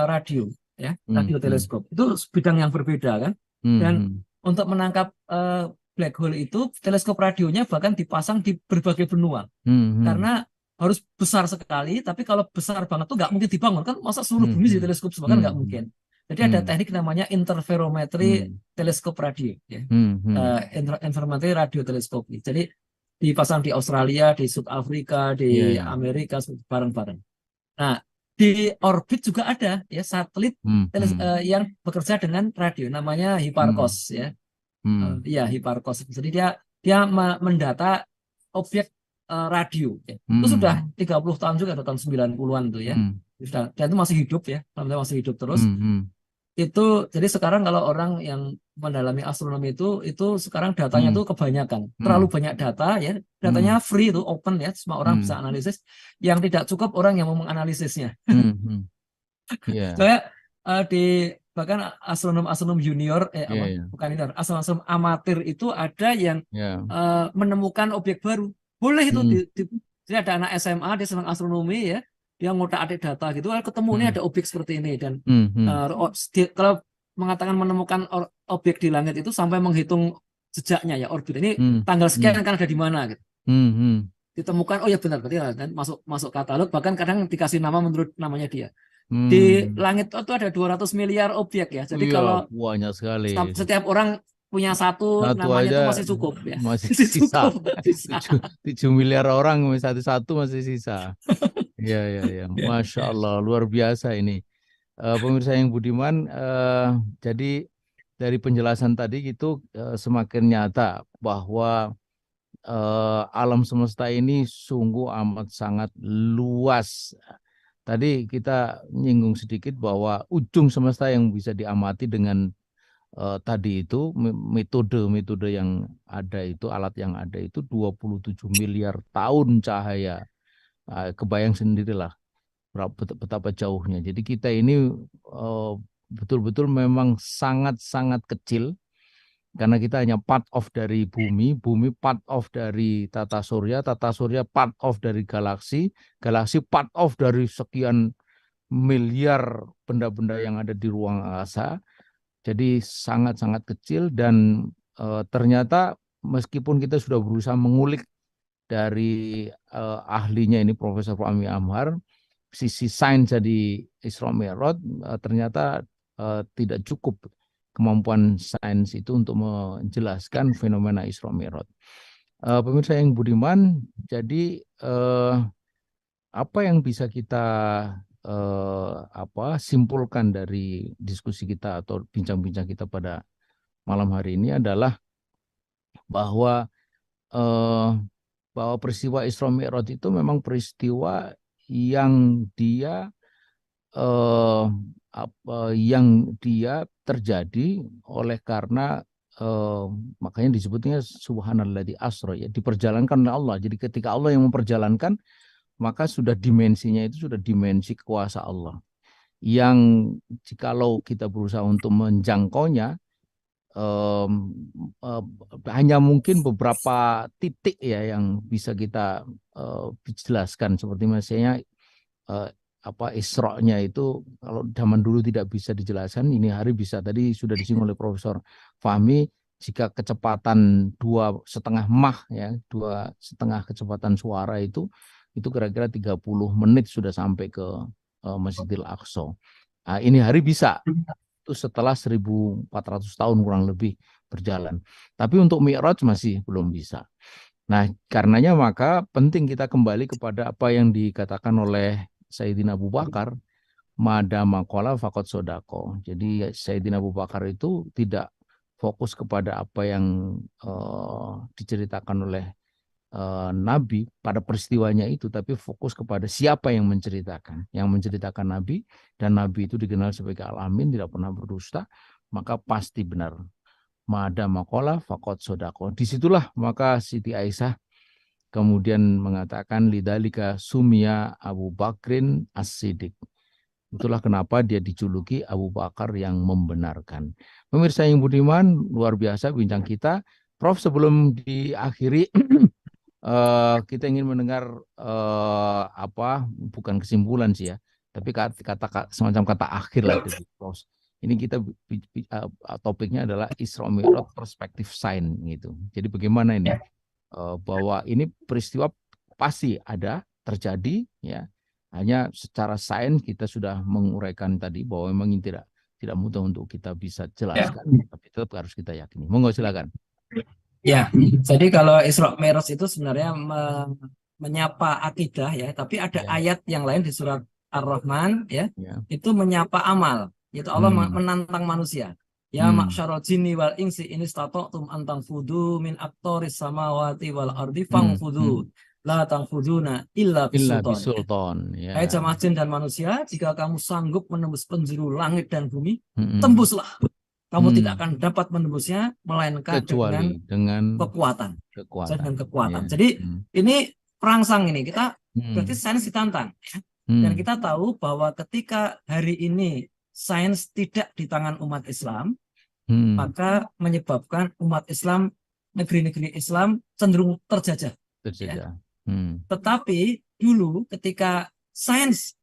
B: radio ya, radio teleskop. Itu bidang yang berbeda kan. Dan untuk menangkap black hole itu teleskop radionya bahkan dipasang di berbagai benua. Karena harus besar sekali, tapi kalau besar banget tuh nggak mungkin dibangun kan, masa seluruh bumi di teleskop semua kan nggak mungkin. Jadi ada teknik namanya interferometri teleskop radio ya. Interferometri radio teleskop. Jadi dipasang di Australia, di South Africa, di Amerika bareng-bareng. Nah, di orbit juga ada ya satelit yang bekerja dengan radio, namanya Hipparcos ya. Hipparcos. Jadi dia mendata objek radio ya. Itu sudah 30 tahun juga, tahun 90-an tuh ya. Dan itu masih hidup ya, masih hidup terus. Itu jadi sekarang kalau orang yang mendalami astronomi itu sekarang datanya tuh kebanyakan, terlalu banyak data ya. Datanya free itu open ya, semua orang bisa analisis. Yang tidak cukup orang yang mau menganalisisnya. Saya bahkan astronom junior bukan ini, astronom amatir itu ada yang menemukan objek baru. Boleh itu jadi ada anak SMA, dia senang astronomi ya, dia ngotak-atik data gitu, ketemu ini ada objek seperti ini. Dan kalau mengatakan menemukan objek di langit itu sampai menghitung jejaknya ya, orbit ini tanggal sekian kan ada di mana gitu. Ditemukan, oh ya benar, berarti kan masuk katalog, bahkan kadang dikasih nama menurut namanya dia. Di langit itu ada 200 miliar objek ya, jadi kalau
A: banyak sekali,
B: setiap orang punya satu namanya itu masih cukup ya.
A: Masih sisa. 7 miliar orang satu masih sisa. Ya. Masya Allah, luar biasa ini. Pemirsa yang budiman, jadi dari penjelasan tadi gitu semakin nyata bahwa alam semesta ini sungguh amat sangat luas. Tadi kita nyinggung sedikit bahwa ujung semesta yang bisa diamati dengan tadi itu metode yang ada itu, alat yang ada itu 27 miliar tahun cahaya. Kebayang sendirilah betapa jauhnya. Jadi kita ini betul-betul memang sangat-sangat kecil Karena kita hanya part of dari bumi, bumi part of dari tata surya part of dari galaksi, galaksi part of dari sekian miliar benda-benda yang ada di ruang angkasa. Jadi sangat-sangat kecil dan ternyata meskipun kita sudah berusaha mengulik dari ahlinya ini Profesor Fahmi Amhar, sisi sains jadi Isra Mi'raj ternyata tidak cukup kemampuan sains itu untuk menjelaskan fenomena Isra Mi'raj. Pemirsa yang budiman, jadi apa yang bisa kita simpulkan dari diskusi kita atau bincang-bincang kita pada malam hari ini adalah bahwa peristiwa Isra Mi'raj itu memang peristiwa yang dia terjadi oleh karena makanya disebutnya subhanalladzi asra, ya, diperjalankan oleh Allah. Jadi ketika Allah yang memperjalankan, maka sudah dimensinya itu sudah dimensi kuasa Allah. Yang jikalau kita berusaha untuk menjangkaunya hanya mungkin beberapa titik ya yang bisa kita jelaskan, seperti misalnya Isra-nya itu kalau zaman dulu tidak bisa dijelaskan, ini hari bisa. Tadi sudah disinggung oleh Profesor Fahmi, jika kecepatan 2,5 Mach ya, 2,5 kecepatan suara itu kira-kira 30 menit sudah sampai ke Masjidil Aqsa. Nah, ini hari bisa. Itu setelah 1400 tahun kurang lebih berjalan. Tapi untuk Mi'raj masih belum bisa. Nah, karenanya maka penting kita kembali kepada apa yang dikatakan oleh Sayyidina Abu Bakar, madama qala faqad sodako. Jadi Sayyidina Abu Bakar itu tidak fokus kepada apa yang diceritakan oleh Nabi pada peristiwanya itu, tapi fokus kepada siapa yang menceritakan. Yang menceritakan Nabi, dan Nabi itu dikenal sebagai Al-Amin, tidak pernah berdusta, maka pasti benar. Madama qala faqad sodako. Disitulah maka Siti Aisyah kemudian mengatakan lidzalika sumia Abu Bakrin As-Siddiq. Itulah kenapa dia dijuluki Abu Bakar yang membenarkan. Pemirsa yang budiman, luar biasa bincang kita. Prof, sebelum diakhiri kita ingin mendengar bukan kesimpulan sih ya, tapi semacam kata akhir lah dari Prof. Ini kita topiknya adalah Isra Mi'raj perspektif sains gitu. Jadi bagaimana ini? Bahwa ini peristiwa pasti ada terjadi ya, hanya secara sains kita sudah menguraikan tadi bahwa memang ini tidak mudah untuk kita bisa jelaskan, tapi tetap harus kita yakini. Monggo silakan.
B: Ya, jadi kalau Isra Mi'raj itu sebenarnya menyapa akidah ya, tapi ada ayat yang lain di surat Ar-Rahman ya, itu menyapa amal, yaitu Allah menantang manusia. Ya ma'syarul jinni wal insi in istata'tum an tanfudu min aqtaris samawati wal ardi fanfudu la tanfuduna illa bisultan. Hai jamaah jin dan manusia, jika kamu sanggup menembus penjuru langit dan bumi, tembuslah. Kamu tidak akan dapat menembusnya melainkan
A: kecuali dengan
B: kekuatan. Dengan kekuatan. Jadi ini perangsang ini kita berarti sains ditantang. Dan kita tahu bahwa ketika hari ini sains tidak di tangan umat Islam, maka menyebabkan umat Islam, negeri-negeri Islam cenderung terjajah. Ya. Tetapi dulu ketika sains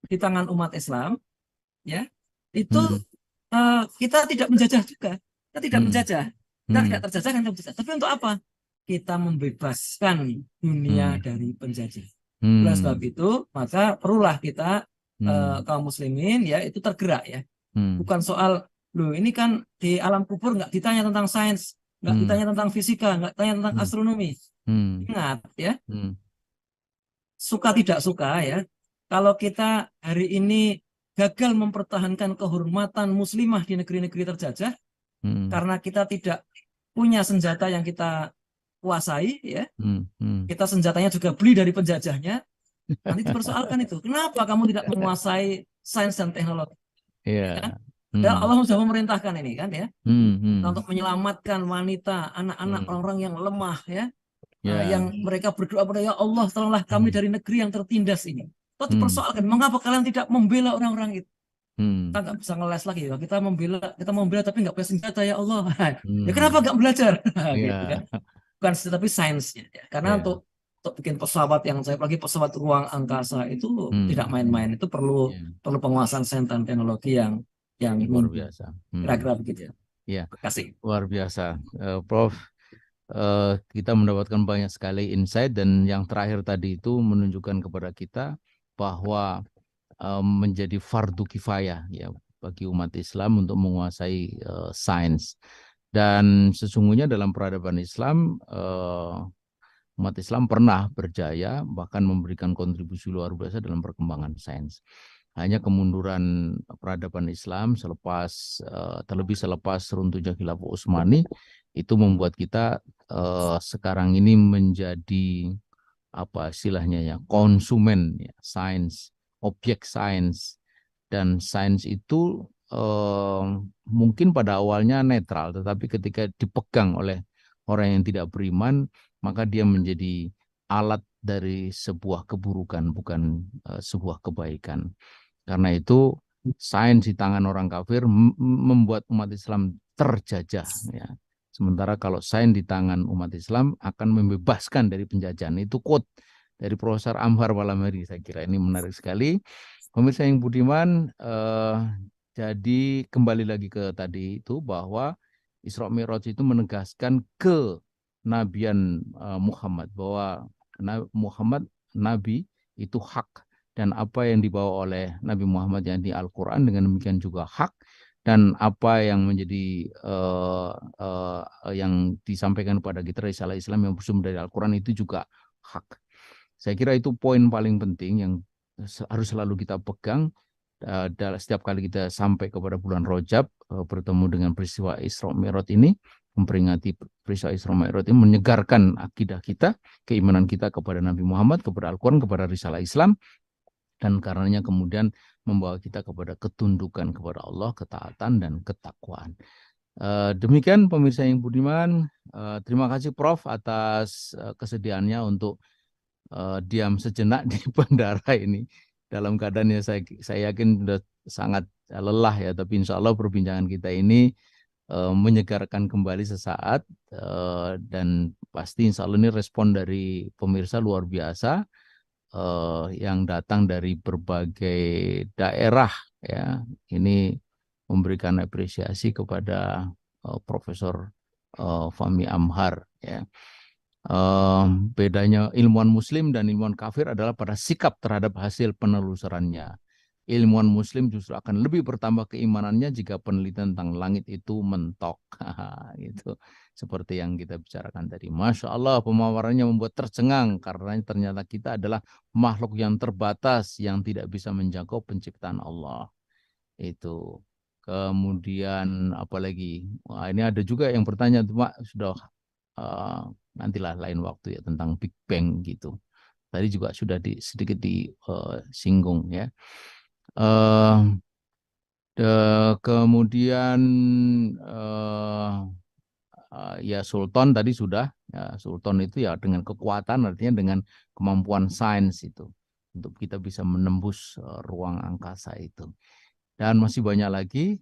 B: di tangan umat Islam, ya itu kita tidak menjajah juga, kita tidak menjajah, kita tidak terjajah, kita menjajah. Tapi untuk apa? Kita membebaskan dunia dari penjajah. Oleh sebab itu, maka perlulah kita kaum muslimin ya itu tergerak ya. Bukan soal loh ini kan di alam kubur nggak ditanya tentang sains, nggak ditanya tentang fisika, nggak ditanya tentang astronomi. Ingat ya, suka tidak suka ya, kalau kita hari ini gagal mempertahankan kehormatan muslimah di negeri-negeri terjajah karena kita tidak punya senjata yang kita kuasai ya, kita senjatanya juga beli dari penjajahnya. Nanti dipersoalkan itu, kenapa kamu tidak menguasai sains dan teknologi?
A: Yeah.
B: Dan Allah sudah memerintahkan ini kan ya, untuk menyelamatkan wanita, anak-anak, orang-orang yang lemah ya, yang mereka berdoa pada ya Allah tolonglah kami dari negeri yang tertindas ini. Lalu dipersoalkan, mengapa kalian tidak membela orang-orang itu? Kita nggak bisa ngeles lagi ya. Kita membela tapi nggak punya senjata ya Allah. Ya kenapa
A: Hmm.
B: nggak belajar?
A: Iya.
B: Gitu kan. Bukan tapi sainsnya. Ya. Karena
A: Iya.
B: untuk bikin pesawat yang saya lagi pesawat ruang angkasa itu tidak
A: Hmm.
B: main-main. Itu perlu
A: Iya.
B: perlu penguasaan sains dan teknologi yang
A: Luar
B: mumpuni.
A: biasa. Hmm.
B: Kira-kira begitu.
A: Iya. Iya.
B: Terima kasih.
A: Luar biasa. Prof, kita mendapatkan banyak sekali insight, dan yang terakhir tadi itu menunjukkan kepada kita bahwa menjadi fardu kifayah ya bagi umat Islam untuk menguasai sains. Dan sesungguhnya dalam peradaban Islam, umat Islam pernah berjaya bahkan memberikan kontribusi luar biasa dalam perkembangan sains. Hanya kemunduran peradaban Islam terlebih selepas runtuhnya Khilafah Utsmani itu membuat kita sekarang ini menjadi apa istilahnya ya, konsumen ya, sains, objek sains. Dan sains itu mungkin pada awalnya netral, tetapi ketika dipegang oleh orang yang tidak beriman, maka dia menjadi alat dari sebuah keburukan, bukan sebuah kebaikan. Karena itu sains di tangan orang kafir membuat umat Islam terjajah ya. Sementara kalau sains di tangan umat Islam akan membebaskan dari penjajahan. Itu quote dari Profesor Amhar malam hari. Saya kira ini menarik sekali. Pemirsa yang budiman, jadi kembali lagi ke tadi itu bahwa Isra Mi'raj itu menegaskan kenabian Muhammad, bahwa Muhammad Nabi itu hak, dan apa yang dibawa oleh Nabi Muhammad yang di Al-Quran dengan demikian juga hak, dan apa yang menjadi yang disampaikan kepada kita risalah Islam yang bersumber dari Al-Quran itu juga hak. Saya kira itu poin paling penting yang harus selalu kita pegang setiap kali kita sampai kepada bulan Rajab, bertemu dengan peristiwa Isra Mi'raj ini, memperingati peristiwa Isra Mi'raj ini, menyegarkan akidah kita, keimanan kita kepada Nabi Muhammad, kepada Al-Quran, kepada risalah Islam, dan karenanya kemudian membawa kita kepada ketundukan kepada Allah, ketaatan dan ketakwaan. Demikian pemirsa yang budiman, terima kasih Prof atas kesediaannya untuk diam sejenak di bandara ini. Dalam keadaan ya saya yakin sudah sangat lelah ya, tapi insya Allah perbincangan kita ini menyegarkan kembali sesaat, dan pasti insya Allah ini respon dari pemirsa luar biasa yang datang dari berbagai daerah ya. Ini memberikan apresiasi kepada Profesor Fahmi Amhar ya. Bedanya ilmuwan muslim dan ilmuwan kafir adalah pada sikap terhadap hasil penelusurannya. Ilmuwan muslim justru akan lebih bertambah keimanannya jika penelitian tentang langit itu mentok. Itu seperti yang kita bicarakan tadi. Masya Allah, pemaparannya membuat tercengang karena ternyata kita adalah makhluk yang terbatas yang tidak bisa menjangkau penciptaan Allah. Itu. Kemudian apalagi? Wah, ini ada juga yang bertanya, cuma sudah nantilah lain waktu ya, tentang Big Bang gitu. Tadi juga sudah sedikit disinggung ya. Kemudian ya Sultan tadi sudah ya, Sultan itu ya dengan kekuatan, artinya dengan kemampuan sains itu untuk kita bisa menembus ruang angkasa itu. Dan masih banyak lagi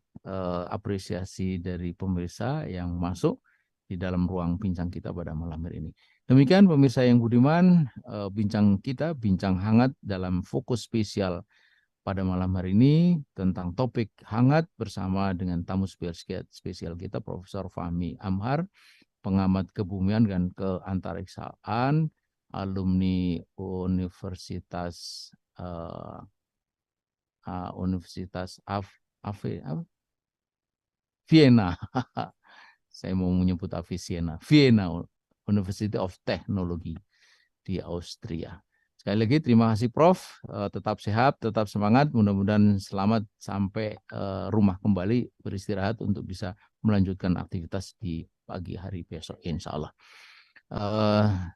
A: apresiasi dari pemirsa yang masuk di dalam ruang bincang kita pada malam hari ini. Demikian pemirsa yang budiman, bincang kita, bincang hangat dalam fokus spesial pada malam hari ini tentang topik hangat bersama dengan tamu spesial kita, Profesor Fahmi Amhar, pengamat kebumian dan keantariksaan, alumni Universitas Vienna. Saya mau menyebut Avicenna, Vienna University of Technology di Austria. Sekali lagi terima kasih Prof, tetap sehat, tetap semangat, mudah-mudahan selamat sampai rumah kembali, beristirahat untuk bisa melanjutkan aktivitas di pagi hari besok insya Allah.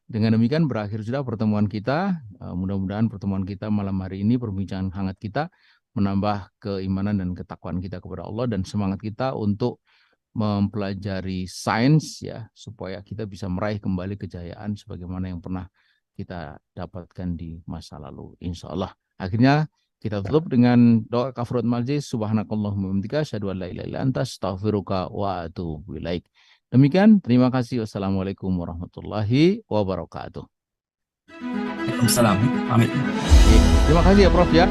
A: Dengan demikian berakhir sudah pertemuan kita, mudah-mudahan pertemuan kita malam hari ini, perbincangan hangat kita, menambah keimanan dan ketakwaan kita kepada Allah dan semangat kita untuk mempelajari sains ya, supaya kita bisa meraih kembali kejayaan sebagaimana yang pernah kita dapatkan di masa lalu insya Allah. Akhirnya Kita tutup dengan doa kafaratul majlis. Subhanakallahumma wa bihamdika asyhadu an la ilaha illa anta astaghfiruka wa atubu ilaik. Demikian, terima kasih. Wassalamualaikum warahmatullahi wabarakatuh.
B: Waalaikumsalam. Pamit.
A: Terima kasih ya Prof ya.